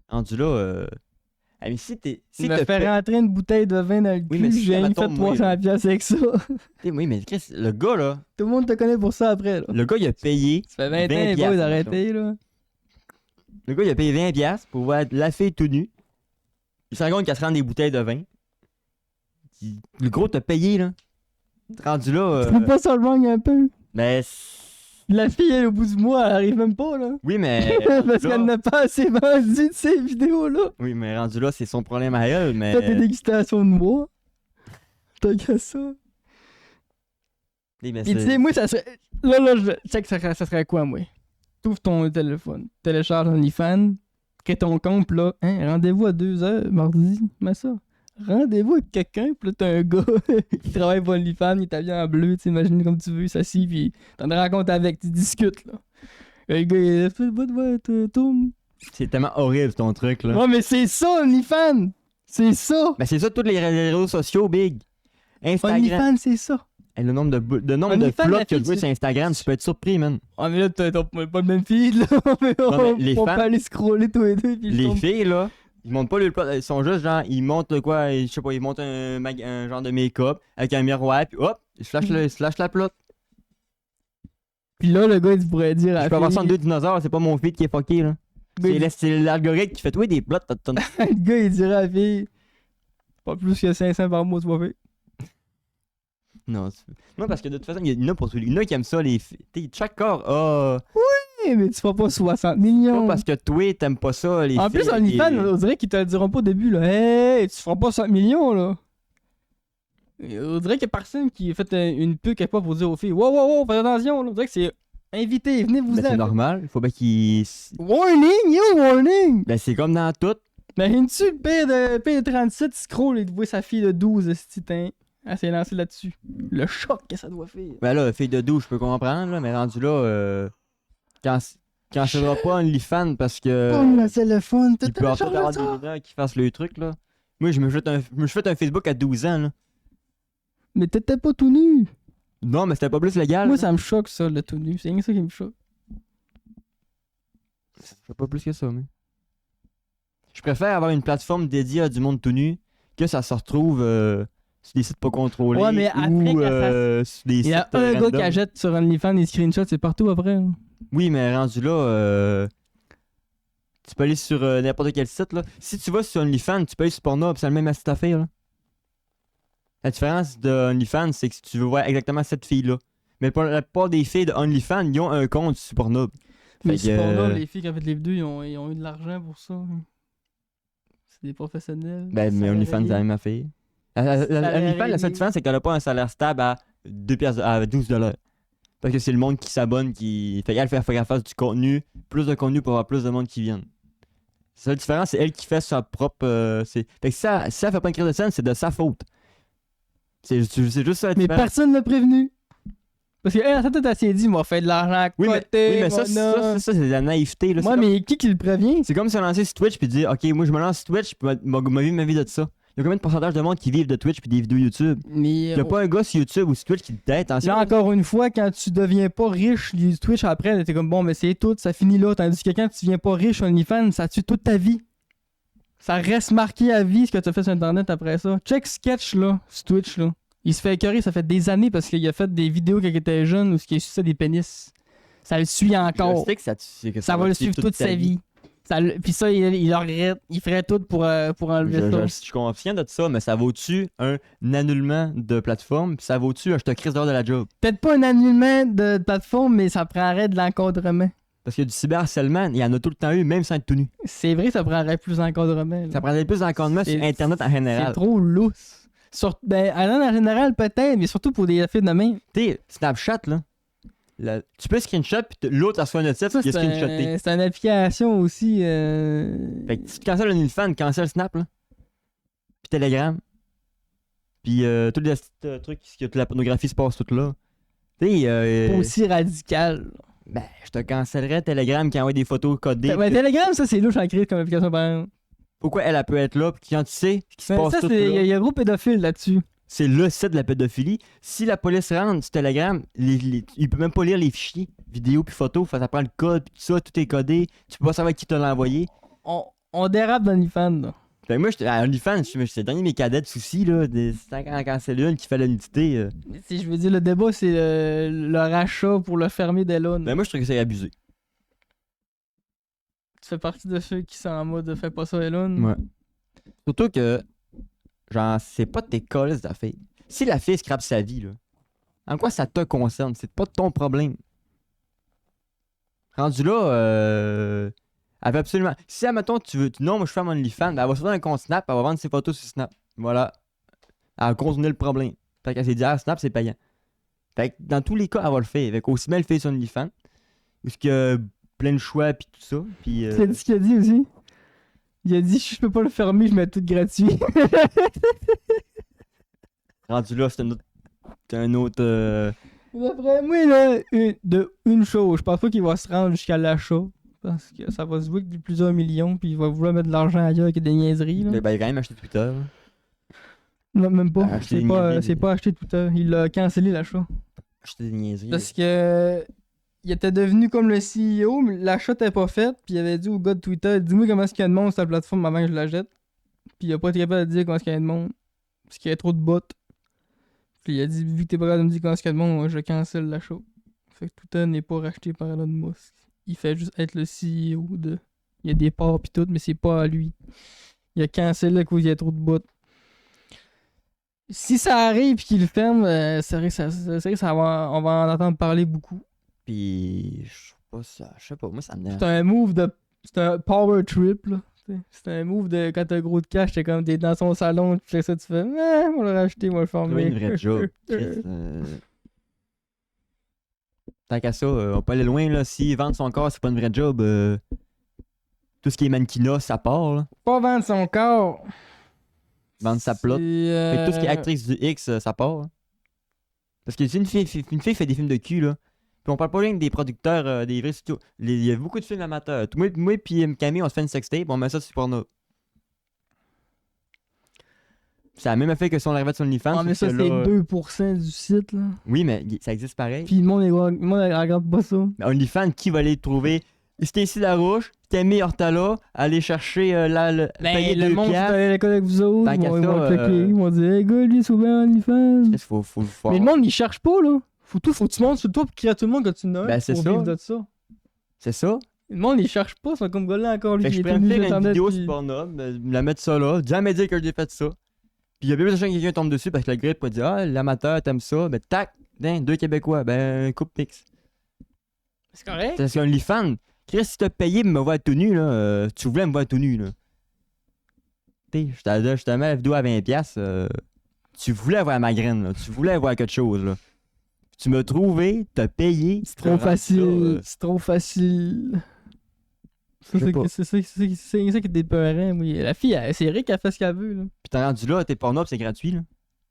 rendu là, ah, mais si t'es. Si Il me t'as fait fait- rentrer une bouteille de vin dans le Oui, cul, mais si, j'ai rien mettons, fait moi, 300$ avec ça. Oui, mais Chris, le gars, là. Tout le monde te connaît pour ça après, là. Le gars, il a payé. Ça fait 20 ans, 20 les boys, piastres, arrêtez, là. Le gars, il a payé 20$ pour voir la fille tout nue. Il se rend compte qu'elle se rend des bouteilles de vin. Le gros t'a payé, là. Rendu là. Tu trouves pas ça wrong un peu? Mais. La fille, elle, au bout du mois, elle arrive même pas, là. Oui, mais. Parce là- qu'elle n'a pas assez vendu de ces vidéos-là. Oui, mais rendu là, c'est son problème à elle, mais. Fais tes dégustations de mois. T'as qu'à ça. Oui, mais Pis tu c'est- sais, moi, ça serait. Là, je sais que ça serait quoi, moi? t'ouvres ton téléphone, télécharges OnlyFans, crée ton compte, pis là, hein, rendez-vous à 2h, mardi, mais ça. Rendez-vous avec quelqu'un, pis là, t'as un gars qui travaille pour OnlyFans, il est habillé en bleu, tu imagines comme tu veux, il s'assit, pis t'en rencontres avec, tu discutes, là. Le gars, il est tourne. C'est tellement horrible ton truc là. Ouais, mais c'est ça, OnlyFans! C'est ça! Ben c'est ça tous les réseaux sociaux, Big. Instagram. OnlyFans, c'est ça! Hey, le nombre de OnlyFans, plots la que je fille, vois tu- sur Instagram, tu peux être surpris, man. Ah, mais là, t'as pas le même feed, là. mais les On femmes- peut aller scroller tous les deux, pis je Les tombe. filles, là, ils montent pas le plot, ils sont juste genre, ils montent quoi, je sais pas, ils montent un genre de make-up avec un miroir, puis hop, ils flashent la plot. Pis là, le gars, il pourrait dire à Je peux avoir 102 dinosaures, c'est pas mon feed qui est fucké, là. C'est l'algorithme qui fait, oui, des plots, t'as Le gars, il dirait à la fille, pas plus que 500 par mois, tu vas faire. Non, non, parce que de toute façon, il y en a pour tout. Il y en a qui aiment ça, les filles. T'sais, chaque corps a. Eh, mais tu feras pas 60 Pas millions. parce que toi, t'aimes pas ça, les En filles. plus, OnlyFans, on dirait qu'ils te le diront pas au début, là. Hey, tu feras pas 5 millions, là. Et on dirait qu'il y a personne qui a fait une pub quelque part pour dire aux filles, wow, wow, wow, faites attention, là. On dirait que c'est invité, venez vous Ben, c'est normal, il faut bien qu'ils. Warning, yo, warning! Ben, c'est comme dans tout. Imagine-tu, le pire de 37, il scroll et tu vois sa fille de 12, esti, elle s'est lancée là-dessus. Le choc que ça doit faire. Ben là, fille de douche, je peux comprendre, là, mais rendu là, quand ça sera pas OnlyFans parce que. le téléphone, Il peut peut-être avoir des mineurs qui fassent le truc, là. Moi, je me fais un Facebook à 12 ans, là. Mais t'étais pas tout nu. Non, mais c'était pas plus légal. Moi, là. ça me choque, ça, le tout nu. C'est rien que ça qui me choque. C'est pas plus que ça, mais. Je préfère avoir une plateforme dédiée à du monde tout nu que ça se retrouve sur des sites pas contrôlés. Ouais, mais après ou que ça sur des Il y a sites un gars random. qui achète sur OnlyFans des screenshots, c'est partout après. Hein. Oui, mais rendu là, tu peux aller sur n'importe quel site. Là. Si tu vas sur OnlyFans, tu peux aller sur Pornhub, c'est le même site à faire. Là. La différence de OnlyFans, c'est que si tu veux voir exactement cette fille-là. Mais pour la plupart des filles de OnlyFans, ils ont un compte sur Pornhub. Mais Fait sur que, Pornhub, les filles qui ont fait les vidéos, ils ont eu de l'argent pour ça. C'est des professionnels. Ben, mais OnlyFans, c'est la même affaire. OnlyFans, la seule différence, c'est qu'elle a pas un salaire stable à 12$. Parce que c'est le monde qui s'abonne, qui. Fait qu'elle fait qu'elle fasse du contenu, plus de contenu pour avoir plus de monde qui vienne. La seule différence, c'est elle qui fait sa propre. Fait que si elle fait pas une crise de scène, c'est de sa faute. C'est juste ça la Mais différence. personne l'a prévenu. Parce que, elle, elle s'est dit, moi, fait de l'argent à Oui, côté. mais ça, c'est de la naïveté. Là. Moi, mais qui le prévient? C'est comme si on lançait sur Twitch puis dire, OK, moi je me lance sur Twitch puis ma vie de ça. Il y a combien de pourcentage de monde qui vivent de Twitch puis des vidéos YouTube? Mais Il y a pas un gars sur YouTube ou sur Twitch qui te dit, attention. là, encore une fois, quand tu deviens pas riche, les Twitch après, t'es comme bon, mais c'est tout, ça finit là. Tandis que quand tu deviens pas riche, OnlyFans, ça tue toute ta vie. Ça reste marqué à vie ce que tu as fait sur Internet après ça. Check Sketch là, sur Twitch là. Il se fait écœurer, ça fait des années parce qu'il a fait des vidéos quand il était jeune où il suçait des pénis. Ça le suit encore. Je sais que Ça va le suivre toute sa vie. Puis ça, il le regrette. Il ferait tout pour enlever ça. Je suis confiant de ça, mais ça vaut-tu un annulement de plateforme, puis ça vaut-tu un je te crise dehors de la job? Peut-être pas un annulement de plateforme, mais ça prendrait de l'encadrement. Parce que du cyberharcèlement, il y en a tout le temps eu, même sans être tout nu. C'est vrai, ça prendrait plus d'encadrement. là. Ça prendrait plus d'encadrement sur C'est- Internet en C'est général. trop lousse. Ben, en général, peut-être, mais surtout pour des affaires de main. Tu sais, Snapchat, là, tu peux screenshot, puis l'autre reçoit un notif Ça, qui est screenshoté. c'est une application aussi. Fait que si tu cancelles OnlyFans, cancelle Snap, là. Puis Telegram. Puis tous les trucs, que la pornographie se passe tout là. Tu sais, Pas aussi radical. ben, je te cancellerais Telegram qui envoie des photos codées. Ben, Telegram, ça, c'est louche en crise comme application, par exemple. Pourquoi elle peut être là, puis quand tu sais ce qui se Ben, passe ça, tout il là, y a gros pédophile là-dessus. c'est le site de la pédophilie. Si la police rentre sur Telegram, il peut même pas lire les fichiers, vidéos puis photos. Ça prend le code, puis tout ça, tout est codé. Tu peux pas savoir qui te l'a envoyé. On dérape dans l'OnlyFans, là. Fait que moi, à OnlyFans, j'étais dernier mes cadets de soucis, là. Quand c'est l'une qui fait la nudité. Si je veux dire, le débat, c'est le rachat pour le fermer d'Elon. Ben, moi, je trouve que c'est abusé. Tu fais partie de ceux qui sont en mode fais pas ça, Elon. Ouais. Surtout que, genre, c'est pas tes colis d'affaires. Si la fille scrape sa vie, là, en quoi ça te concerne? C'est pas ton problème. Rendu là, elle veut absolument. Si, admettons, non, moi je fais mon OnlyFans, ben, elle va se faire un compte Snap, elle va vendre ses photos sur Snap. Voilà. Elle va continuer le problème. Fait qu'elle s'est dit, ah, Snap, c'est payant. Fait que dans tous les cas, elle va le faire. Fait qu'aussi bien le fait sur OnlyFans. Parce que plein de choix puis tout ça. Puis, Tu l'as dit ce qu'il a dit aussi? Il a dit, je peux pas le fermer, je mets tout gratuit. rendu là, c'est un autre. D'après moi, là, une chose, je pense pas qu'il va se rendre jusqu'à l'achat. Parce que ça va se voir que plusieurs millions, puis il va vouloir mettre de l'argent ailleurs avec des niaiseries. Là. Ben, il a quand même acheté Twitter. Là. Non, même pas. Acheter C'est des pas, niaiseries. c'est pas acheté Twitter. Il a cancellé l'achat. Acheté des niaiseries. Parce que il était devenu comme le CEO, mais l'achat n'était pas fait, puis il avait dit au gars de Twitter, dis-moi comment est-ce qu'il y a de monde sur la plateforme avant que je la jette. Puis il a pas été capable de dire comment est-ce qu'il y a de monde. Parce qu'il y avait trop de bots. Puis il a dit, vu que t'es pas capable de me dire comment est-ce qu'il y a de monde, moi je cancelle l'achat. Fait que Twitter n'est pas racheté par Elon Musk. Il fait juste être le CEO de. Il y a des parts pis tout, mais c'est pas à lui. Il a cancellé à cause qu'il y a trop de bots. Si ça arrive pis qu'il le ferme, c'est vrai que on va en entendre parler beaucoup. Puis, je sais pas, moi ça me C'est un move de. C'est un power trip, là. T'sais. C'est un move de quand t'as gros de cash, t'es comme t'es dans son salon, tu fais ça, tu fais on va le racheter, on va le C'est former. une vraie job. Chris, Tant qu'à ça, on peut aller loin, là. S'il vend son corps, c'est pas une vraie job. Tout ce qui est mannequinat, ça part, là. Pas vendre son corps. Vendre sa plot. Fait que tout ce qui est actrice du X, ça part. Hein. Parce que si une fille fait des films de cul, là. Puis on parle pas rien que des producteurs, des vrais studios. Il y a beaucoup de films amateurs. Moi puis Camille, on se fait une sextape, on met ça sur porno. C'est la même effet que si on arrivait sur OnlyFans. Ah, mais ça, que c'est là- 2% du site, là. Oui, mais ça existe pareil. Puis le monde regarde pas ça. Mais OnlyFans, qui va aller trouver Stacy Larouche, Camille Hortala, aller chercher payer le 2 monde qui est piastres. à l'école avec vous autres, Tant qu'à ils vont ça, checker, ils vont dire, hey, gars, lui, souvent OnlyFans. Il faut le faire. Mais le monde, il cherche pas, là. Faut que tu montes sur toi pour crier à tout le monde que tu n'as. Ben, c'est pour ça. vivre de ça. C'est ça. Le monde, il cherche pas, c'est comme gars là encore, lui, Fait que qui je est pourrais me tenu faire une Internet, vidéo puis- sur Pornhub, la mettre ça là, jamais dire que j'ai fait ça. Puis il y a bien besoin que quelqu'un tombe dessus parce que le gars peut dire ah, l'amateur t'aimes ça, ben tac, 2 Québécois, ben coupe pix. C'est correct. C'est un OnlyFans. Chris, si t'as payé pour me voir tout nu, là, tu voulais me voir tout nu, là. Je te mets la vidéo à 20$, tu voulais voir ma graine, là. Tu voulais voir quelque chose, là. Tu m'as trouvé, t'as payé. C'est trop facile. C'est trop facile. Ça, Je sais pas. c'est ça qui est épeurant, oui. La fille, c'est vrai qu'elle fait ce qu'elle veut, là. Puis t'es rendu là, t'es Pornhub, c'est gratuit, là.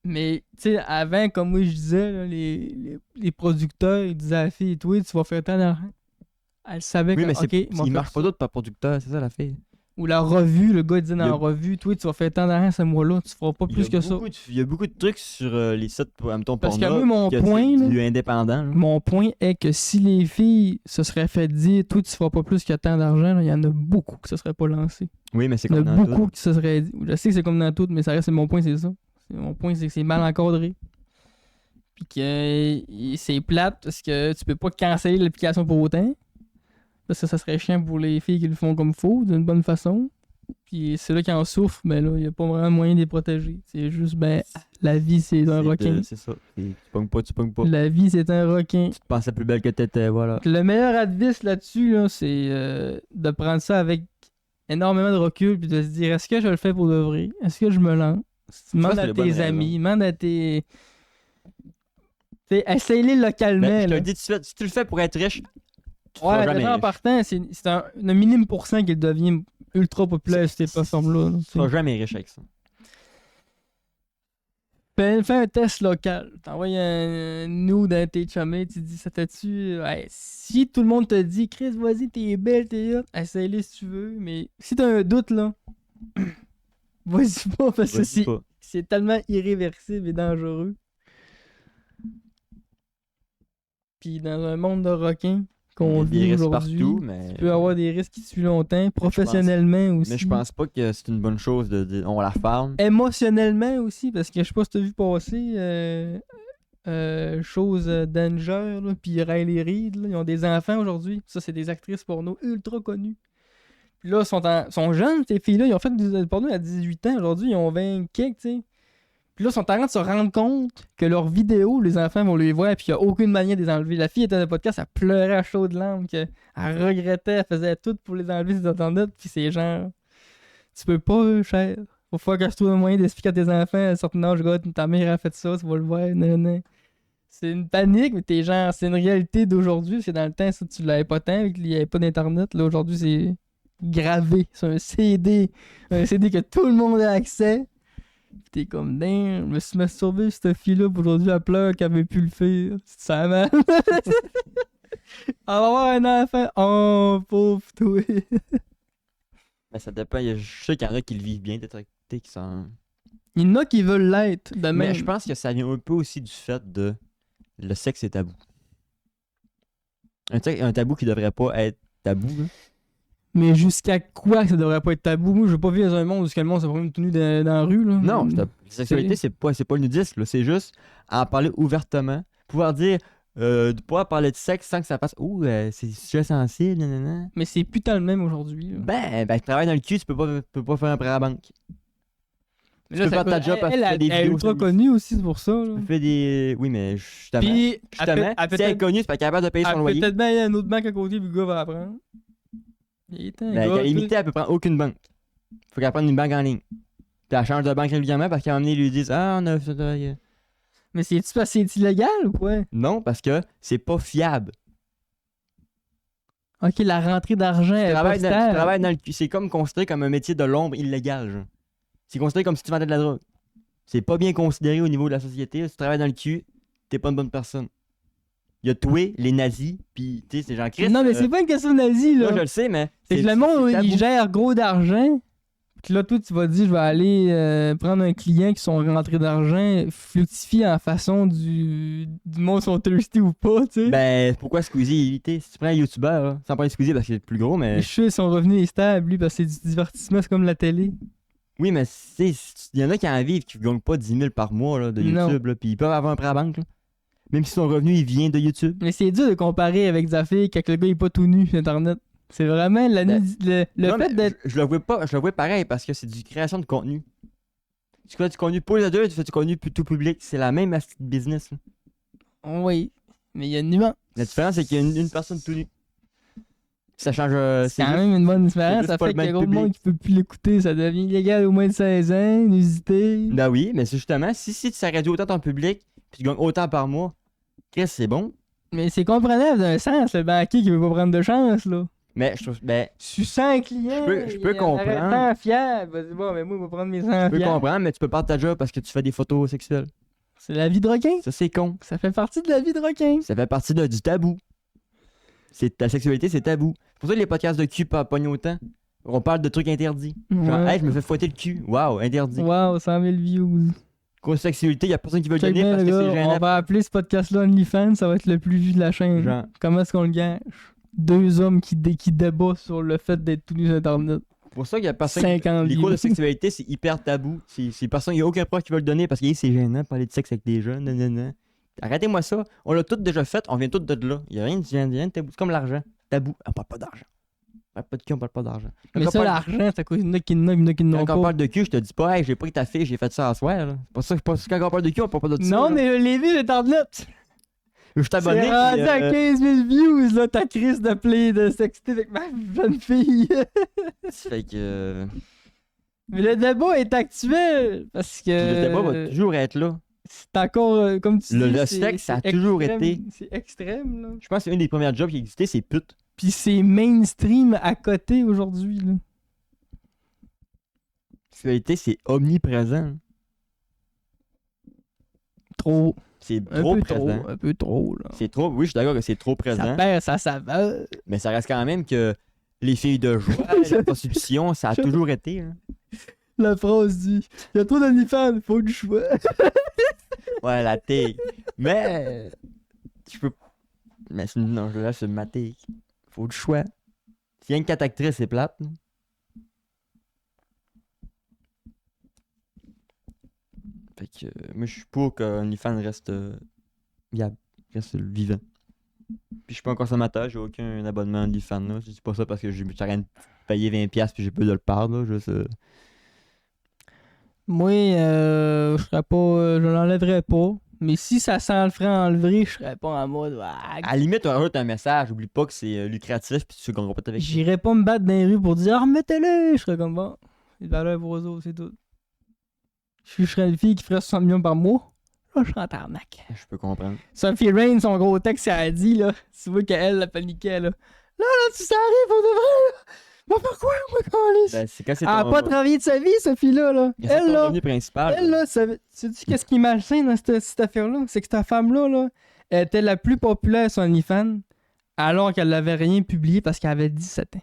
Mais, tu sais, avant, comme moi je disais, là, les producteurs, ils disaient à la fille, toi, tu vas faire tant d'argent. Elle savait Oui, que, mais ok, moi, il faire marche pas ça. d'autre par producteur, c'est ça la fille. Ou la revue, le gars il disait dans Il y a- la revue, toi, tu vas faire tant d'argent ce mois-là, tu feras pas plus que ça. Il y a beaucoup de trucs sur les sites, mettons, Parce que Pornhub, moi, mon que point, c'est là- du indépendant, là. Mon point est que si les filles se seraient fait dire, toi, tu feras pas plus que tant d'argent, là, il y en a beaucoup qui se seraient pas lancés. Oui, mais c'est Il y en comme a dans beaucoup tout. qui se seraient dit. Je sais que c'est comme dans tout, mais ça reste mon point, c'est ça. Mon point, c'est que c'est mal encadré. Puis que c'est plate parce que tu peux pas canceller l'application pour autant. Parce que ça serait chiant pour les filles qui le font comme faut, d'une bonne façon. Puis c'est là qu'ils en souffrent, mais là, il n'y a pas vraiment moyen de les protéger. C'est juste, ben, la vie, c'est un requin. C'est ça. Tu pognes pas. La vie, c'est un requin. Tu te pensais plus belle que t'étais, voilà. Le meilleur advice là-dessus, là, c'est de prendre ça avec énormément de recul puis de se dire, est-ce que je le fais pour de vrai? Est-ce que je me lance? Demande c'est à la bonne tes amis, raison. demande à tes... Essaye-les localement. Ben, je te là. le dis tout de suite, si tu le fais pour être riche, tu feras Ouais, jamais déjà en riche. partant, c'est un minime pourcent qu'il devient ultra populaire ces plateformes-là. là, Tu seras jamais riche avec ça. Fais un test local. T'envoies un nude à tes chumés, tu dis ça t'a-tu. Ouais, si tout le monde te dit, Chris, vas-y, t'es belle, t'es hot, essaye-les si tu veux. Mais si t'as un doute, là, vas-y pas parce que Vas-y pas. c'est tellement irréversible et dangereux. Puis dans un monde de requins qu'on Il y a des vit risques aujourd'hui, partout, mais. tu peux avoir des risques qui suivent longtemps, professionnellement aussi. Mais je pense pas que c'est une bonne chose de dire on la farme. Émotionnellement aussi, parce que je sais pas si t'as vu passer chose Danger, là, puis Riley Reid, là, ils ont des enfants aujourd'hui. Ça, c'est des actrices porno ultra connues. Puis là, sont jeunes, ces filles-là, ils ont fait du porno à 18 ans. Aujourd'hui, ils ont 20 quelques, tu sais. Puis là, ils sont en train de se rendre compte que leurs vidéos, les enfants vont les voir, puis qu'il n'y a aucune manière de les enlever. La fille était dans le podcast, elle pleurait à chaudes larmes, qu'elle regrettait, elle faisait tout pour les enlever, ces internet, puis c'est genre, tu peux pas, cher. Faut que je trouve un moyen d'expliquer à tes enfants, à un certain âge, gars, ta mère a fait ça, tu vas le voir, non. C'est une panique, mais t'es genre, c'est une réalité d'aujourd'hui, parce que dans le temps, ça, tu l'avais pas tant, il n'y avait pas d'internet. Là, aujourd'hui, c'est gravé sur un CD que tout le monde a accès. Pis t'es comme, damn, je me suis masturbé cette fille-là, pis aujourd'hui, elle pleure qu'elle veut plus le faire. C'est ça, man. Elle va avoir un enfant. Oh, pauvre toi. Mais ça dépend. Je sais qu'il y en a qui le vivent bien, peut-être qui sont. Il y en a qui veulent l'être, de Mais même. je pense que ça vient un peu aussi du fait de. Le sexe est tabou. Un tabou qui devrait pas être tabou, là. Mais jusqu'à quoi ça devrait pas être tabou? Moi, je veux pas vivre dans un monde où le monde se promène tout nu dans la rue, là. Non, la sexualité, c'est pas le nudisme, là. C'est juste en parler ouvertement. Pouvoir dire. De pouvoir parler de sexe sans que ça passe. Ouh, c'est sujet sensible, nanana. Mais c'est putain le même aujourd'hui. Là. Ben, tu travailles dans le cul, tu peux pas faire un prêt à la banque. Mais Tu peux faire ta job parce que tu fais des elle est vidéos. ultra connue aussi, c'est pour ça. Là. Tu fais des. Oui, mais justement. Puis, Justement, si elle est connue, c'est pas capable de payer son loyer. peut-être bien, il y a un autre banque à côté, puis le gars va apprendre. Ben, qu'à limiter, elle peut prendre aucune banque. Faut qu'elle prenne une banque en ligne. Puis elle change de banque régulièrement parce qu'à un moment donné, ils lui disent Ah, on a fait. Mais c'est-tu parce que c'est illégal ou quoi? Non, parce que c'est pas fiable. Ok, la rentrée d'argent est pas Tu stable. travailles dans le cul. C'est comme considéré comme un métier de l'ombre illégal, genre. C'est considéré comme si tu vendais de la drogue. C'est pas bien considéré au niveau de la société. Si tu travailles dans le cul, t'es pas une bonne personne. Il y a tué les nazis, pis tu sais, c'est genre Christ. Non, mais c'est pas une question nazie, là. Moi, je le sais, mais. C'est que le monde, tabou. il gère gros d'argent. Puis là, toi, tu vas dire, je vais aller prendre un client qui sont rentrés d'argent, fructifie en façon du monde sont thirsty ou pas, tu sais. Ben, pourquoi Squeezie, tu sais, si tu prends un YouTuber, là, sans parler de Squeezie parce qu'il est plus gros, mais. Les cheveux, son revenu est stable, lui, parce que c'est du divertissement, c'est comme la télé. Oui, mais il y en a qui en vivent qui ne gagnent pas 10 000 par mois là, de Non. YouTube, là, puis ils peuvent avoir un prêt à la banque. Là. Même si son revenu il vient de YouTube. Mais c'est dur de comparer avec des affaires quand le gars est pas tout nu sur Internet. C'est vraiment la Ben, le Non, fait mais d'être. je le vois pas, je le vois pareil parce que c'est du création de contenu. Tu fais du contenu pour les adultes, tu fais du contenu pour tout public. C'est la même astuce de business. Là. Oui, mais il y a une nuance. La différence, c'est qu'il y a une personne tout nue. Ça change. C'est quand même une bonne différence. juste Ça pas fait le qu'il y a même gros de monde public. qui peut plus l'écouter. Ça devient illégal au moins de 16 ans, inusité. Ben oui, mais c'est justement, si tu réduis autant ton public, puis tu gagnes autant par mois, qu'est-ce que c'est bon? Mais c'est comprenable d'un sens, le banquier qui veut pas prendre de chance, là. Mais je trouve. Ben, Suçant un client. Je peux il en aurait comprendre. 100 fiables. Vas-y, bon, mais moi, je vais prendre mes 100 je peux fiables. comprendre, mais tu peux perdre ta job parce que tu fais des photos sexuelles. C'est la vie de requin. Ça, c'est con. Ça fait partie de la vie de requin. Ça fait partie du tabou. Ta sexualité, c'est tabou. C'est pour ça que les podcasts de cul pognent autant. On parle de trucs interdits. Genre, Ouais. hey, je me fais fouetter le cul. Waouh, interdit. Wow, 100 000 views. Grosse sexualité, y a personne qui veut le Check donner bien, parce le que c'est gars, gênant. on va appeler ce podcast-là OnlyFans, ça va être le plus vu de la chaîne. Genre, Comment est-ce qu'on le gâche? 2 hommes qui débattent sur le fait d'être tout nu sur Internet. pour ça qu'il y a personne. 50 Les cours de views. sexualité, c'est hyper tabou. C'est personne, y a aucun prof qui veut le donner parce que hey, c'est gênant de parler de sexe avec des jeunes. Nanana. Arrêtez-moi ça. On l'a tout déjà fait, on vient tout de là. Y a rien de tabou. C'est comme l'argent. Tabou. On parle pas d'argent. On parle pas de cul, on parle pas d'argent. Mais Quand ça, on parle- l'argent, ça coûte une qui n'ont, il y en a qui n'ont Quand on pas. parle de cul, je te dis pas, hey, j'ai pris ta fille, j'ai fait ça à soir. Là. C'est pas ça, quand on parle de cul, on parle pas de ça. Non, là. mais les vues d'Internet, Je suis abonné. c'est rendu puis, à 15 000 views, là, ta crise de play de sexter avec ma jeune fille. Fait que. Mais le débat est actuel, parce que... Le débat va toujours être là. C'est encore, comme tu Le dis, sexe, ça a c'est toujours extrême. été. C'est extrême, là. Je pense que c'est une des premières jobs qui existait, c'est pute. Puis c'est mainstream à côté aujourd'hui, là. Sexualité, c'est omniprésent. Trop. C'est Un trop peu présent. trop. Un peu trop, là. C'est trop. Oui, je suis d'accord que c'est trop Ça présent. perd sa saveur. Mais ça reste quand même que les filles de joie, la prostitution, ça a toujours été. Hein. La phrase dit « Y'a trop d'OnlyFans, faut du choix. Ouais, la take. Mais. Je peux. Mais non, là, c'est ma take. Faut du choix. Si y a une 4 actrices, c'est plate. là. Fait que moi je suis pour que OnlyFans reste viable, reste vivant. Puis je suis pas un consommateur, j'ai aucun abonnement OnlyFans là. Je dis pas ça parce que j'ai rien de payer 20$ puis j'ai peu de le perdre là. Juste, Moi, je serais pas... je l'enlèverais pas. Mais si ça sent le frein enlevé, je serais pas en mode... Ah, À la limite, on rajoute un message, oublie pas que c'est lucratif puis tu gagneras pas avec ça. j'irais pas me battre dans les rues pour dire « Remettez-le! » Je serais comme bon. C'est de valeur pour eux autres, c'est tout. Je serais une fille qui ferait 60 millions par mois. Là, je suis en tarnac. Je peux comprendre. Sophie Rain, son gros texte, elle a dit, là. Tu vois qu'elle, la paniquait, là. Là, tu t'arrives pour de vrai, là. Mais pourquoi, moi, câlisse? Ben, c'est quand c'est Elle a pas travaillé de sa vie, Sophie-là, là. c'est Elle, ton là. revenu principal. Elle, là, sais-tu qu'est-ce qui est malsain dans cette affaire-là? C'est que cette femme-là, là, elle était la plus populaire sur OnlyFans, alors qu'elle n'avait rien publié parce qu'elle avait 17 ans.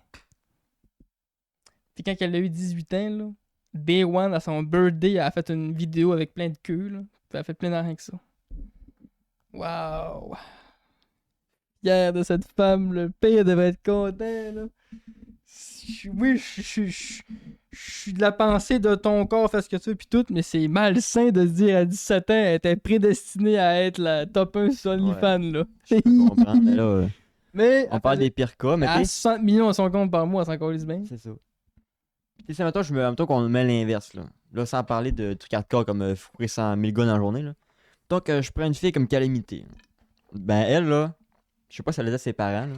Puis quand elle a eu 18 ans, là, Day One, à son birthday, elle a fait une vidéo avec plein de queues, là. Puis elle a fait plein d'argent avec ça. Waouh! Fier de cette femme, le pire devait être content, là. Oui, je suis de la pensée de ton corps, fais ce que tu veux, pis tout, mais c'est malsain de se dire à 17 ans, elle était prédestinée à être la top 1 sur OnlyFans, là. Je peux comprendre, mais là, Mais on parle des pires cas, mais à tu sais, 60 millions à son compte par mois, elle s'en calisse bien. c'est ça. Tu sais, mettons qu'on met l'inverse, là. Là, sans parler de trucs hardcore comme fourrer 100 000 gars dans la journée, là. Donc, je prends une fille comme Calamité. Ben, elle, là, je sais pas si elle le dit à ses parents, là.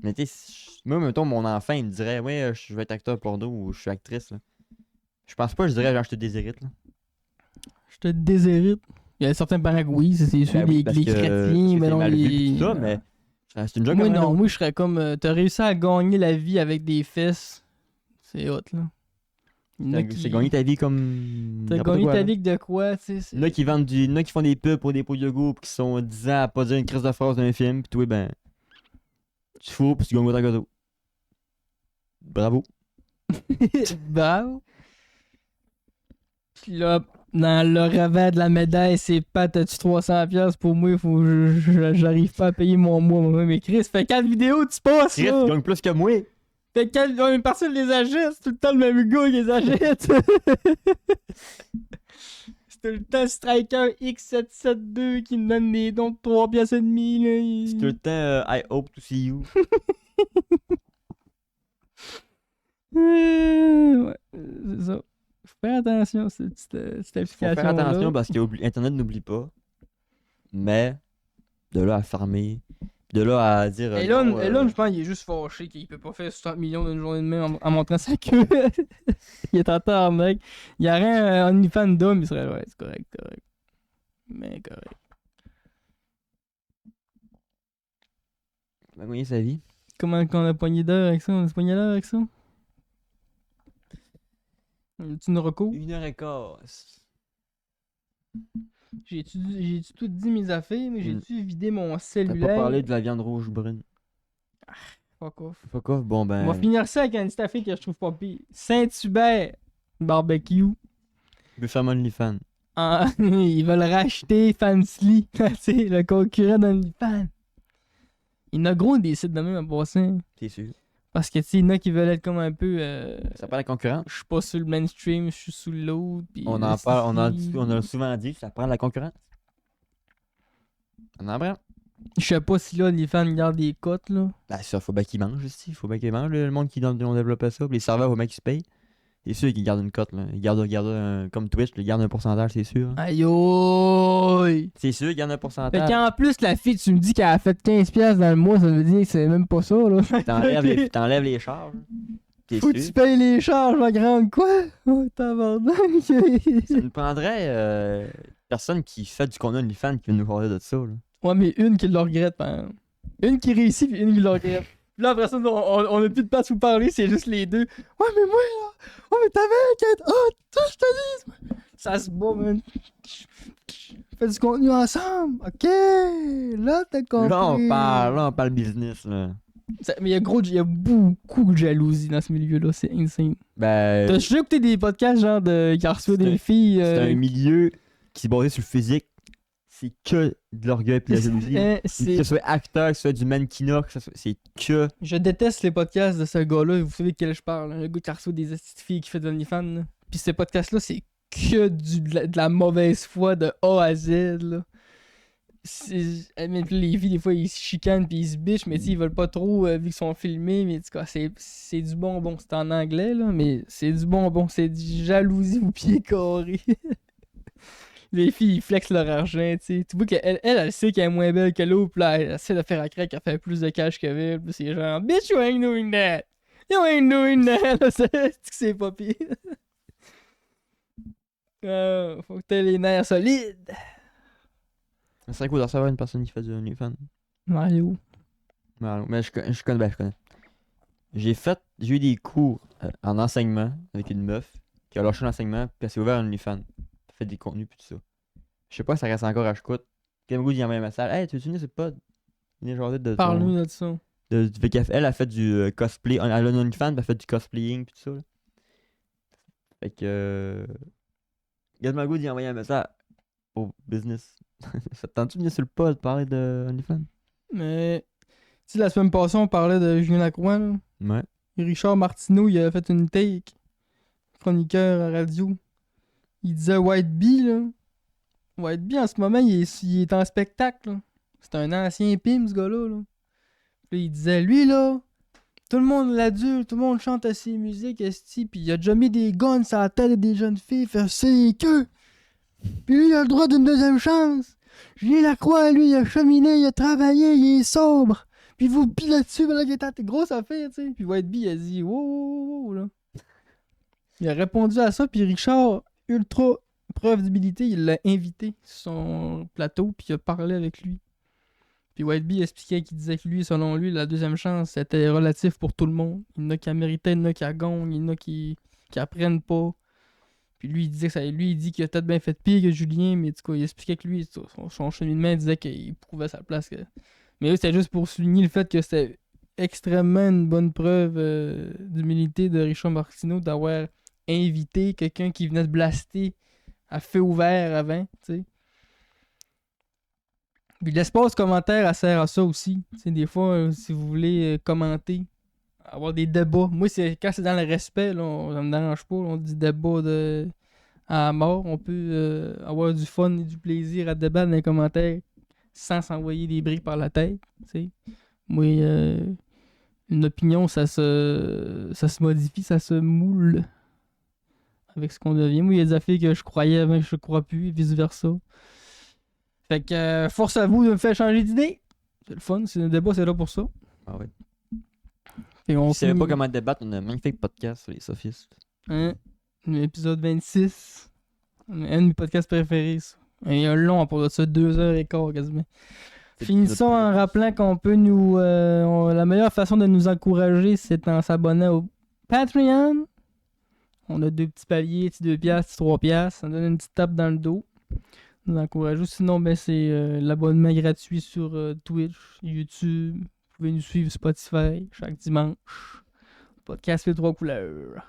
Mais tu sais, moi, mettons, mon enfant, il me dirait, ouais, je vais être acteur porno ou je suis actrice, là. Je pense pas, je dirais, genre, je te désirite, là. Je te désirite. Il y a certains parents que oui, c'est sûr, Ben oui, les parce que chrétiens, mais non, mal vu les... pis tout ça, mais c'est une joke Moi, comme un non, autre. moi, je serais comme... t'as réussi à gagner la vie avec des fesses. C'est hot, là. Il y en a qui- C'est gagner ta vie comme. T'as n'importe gagné quoi, ta là. vie de quoi, tu sais. Il y en a qui vendent il y en a qui font des pubs pour des pots de goût pis qui sont 10 ans à pas dire une crise de phrase d'un film pis toi ben tu fous pis tu gagnes autant que toi. Bravo. Bravo. Puis là, dans le revers de la médaille, c'est pas t'as-tu 300$ pour moi, faut j'arrive pas à payer mon mois. Mais Chris, fait 4 vidéos tu passes, Chris, là? tu gagnes plus que moi. Fait 4 une personne les achète, c'est tout le temps le même gars qui les achète. C'est tout le temps Striker X772 qui me donne des dons de 3 piastres et demi, là. C'est tout le temps I hope to see you. Ouais, c'est ça. Faut faire attention à cette Faut faire application-là. attention parce que Internet n'oublie pas. Mais de là à farmer, de là à dire Elon, non, Elon, je pense qu'il est juste fâché qu'il peut pas faire 60 millions d'une journée de même en montrant sa queue. Il est en retard, mec. Il y a rien un OnlyFans d'homme, il serait ouais, c'est correct. Mais correct. il va gagner sa vie. Comment qu'on a pogné d'heure avec ça? On a pogné d'heure avec ça? Tu une reco? 1h15. J'ai-tu tout dit mes affaires? Mais j'ai-tu vidé mon T'as cellulaire? pas parlé de la viande rouge brune. Fuck off. Fuck off, bon ben. On va finir ça avec une petite affaire que je trouve pas pire. Saint-Hubert Barbecue. Buffalo OnlyFans. Ils veulent racheter Fansly. Tu sais, le concurrent d'OnlyFans. Il y en a gros des sites de même en passant. T'es sûr? Parce que tu sais, il y en a qui veulent être comme un peu. Ça parle la concurrence. Je suis pas sur le mainstream, je suis sous l'autre. Puis On en parle, on a souvent dit, ça prend la concurrence. On en prend. Je sais pas si là, les fans gardent des cotes là. Ben ça, faut bien qu'ils mangent aussi. Faut bien qu'ils mangent le monde qui ont développé ça. Puis les serveurs, faut bien qu'ils se payent. C'est sûr qu'ils gardent une cote là. Ils gardent comme Twitch, ils gardent un pourcentage, c'est sûr. Aïe aïe! C'est sûr qu'ils gardent un Fait pourcentage. qu'en plus, la fille, tu me dis qu'elle a fait 15$ dans le mois, ça veut dire que c'est même pas ça là. T'enlèves les charges. T'es Faut que tu sûr? payes les charges, la grande quoi? Oh, tabarnak! Ça nous prendrait personne qui fait du contenu OnlyFans qui veut nous parler de ça là. Ouais, mais une qui le regrette, par exemple. Une qui réussit, puis une qui le regrette. Puis là, après ça, on a plus de place où parler, c'est juste les deux. Ouais, mais moi, là, oh, mais t'avais un quête. Oh, toi, je te dis. Ça se bat, man. Fait du contenu ensemble. Ok, là, t'as compris. Là, on parle business là. Mais il y a beaucoup de jalousie dans ce milieu-là, c'est insane. Ben. T'as déjà écouté des podcasts, genre, qui reçoivent des filles. C'est un milieu qui se basé sur le physique. C'est que de l'orgueil et de la jalousie. Que ce soit acteur, que ce soit du mannequinat, c'est que. Je déteste les podcasts de ce gars-là. Vous savez de quel je parle. Hein? Le gars qui reçoit des petites filles qui fait de l'OnlyFans. Là. Puis ces podcasts-là, c'est que de la mauvaise foi de A à Z. Là. Mais les filles, des fois, ils se chicanent puis ils se bichent, mais ils veulent pas trop vu qu'ils sont filmés. Mais en tout cas, c'est du bonbon. C'est en anglais, là, mais c'est du bonbon. C'est du jalousie au pied carré. Les filles, ils flexent leur argent, tu sais. Tu vois qu'elle elle sait qu'elle est moins belle que l'autre, pis là, elle essaie de faire à crack qu'elle fait plus de cash qu'elle, pis c'est genre, bitch, you ain't doing that! You ain't doing that! C'est pas pire. Faut que t'aies les nerfs solides. Ça serait cool de recevoir une personne qui fait du OnlyFans. Mario. Mais je connais. J'ai eu des cours en enseignement avec une meuf qui a lâché l'enseignement puis elle s'est ouvert un OnlyFans. Elle fait des contenus puis tout ça. Je sais pas si ça reste encore à Chicoute. Quel goût d'y envoyer un message. Hey, tu veux venir sur le pod? Venez jaser de ton. Parle-nous de ça. Fait elle a fait du cosplay. Elle a un OnlyFans, elle a fait du cosplaying puis tout ça. Là. Fait que. Garde-moi le goût d'y envoyer un message au business. Ça te tente-tu de venir sur le pod parler de OnlyFans? Mais, tu sais, la semaine passée, on parlait de Julien Lacroix, là. Ouais. Et Richard Martineau, il a fait une take. Chroniqueur à radio. Il disait White Bee, là. White Bee, en ce moment, il est en spectacle, là. C'est un ancien pim, ce gars-là, là. Puis il disait, lui, là, tout le monde l'adulte, tout le monde chante à ses musiques, esti, puis il a déjà mis des guns sur la tête des jeunes filles, faire c'est que. Puis lui, il a le droit d'une deuxième chance. Julien Lacroix, lui, il a cheminé, il a travaillé, il est sobre. Puis vous pile là-dessus, là, il était grosse affaire, tu sais. Puis White Bee, il a dit, wow, wow, wow, là. Il a répondu à ça, puis Richard, ultra preuve d'humilité, il l'a invité sur son plateau, puis il a parlé avec lui. Puis White Bee expliquait qu'il disait que lui, selon lui, la deuxième chance, c'était relatif pour tout le monde. Il y en a qui a mérité, il y en a qui a gagne, il y en a qui apprennent pas. Puis lui, il disait que ça, lui, il dit qu'il a peut-être bien fait pire que Julien, mais du coup, il expliquait que lui, son cheminement, il disait qu'il prouvait sa place. Mais oui, c'était juste pour souligner le fait que c'était extrêmement une bonne preuve d'humilité de Richard Martineau d'avoir invité quelqu'un qui venait de blaster à feu ouvert avant, tu sais. Puis l'espace commentaire, elle sert à ça aussi. T'sais, des fois, si vous voulez commenter, avoir des débats. Moi, quand c'est dans le respect, là, ça me dérange pas. Là, on dit débat à mort. On peut avoir du fun et du plaisir à débattre dans les commentaires sans s'envoyer des briques par la tête. T'sais. Moi, une opinion, ça se modifie, ça se moule avec ce qu'on devient. Moi, il y a des affaires que je croyais avant que je ne crois plus et vice-versa. Fait que force à vous de me faire changer d'idée. C'est le fun, c'est un débat, c'est là pour ça. Ah ouais. Et on Si tu savais pas comment débattre, on a un magnifique podcast sur les sophistes. Hein? L'épisode 26. Un de mes podcasts préférés, ça. Et il y a un long pour ça, 2h15 quasiment. Finissons en rappelant qu'on peut nous... la meilleure façon de nous encourager, c'est en s'abonnant au Patreon. On a 2 petits paliers, 2 piastres, 3 piastres. Ça donne une petite tape dans le dos. Nous encourageons. Sinon, ben, c'est l'abonnement gratuit sur Twitch, YouTube. Vous pouvez nous suivre Spotify chaque dimanche. Podcast Les 3 couleurs.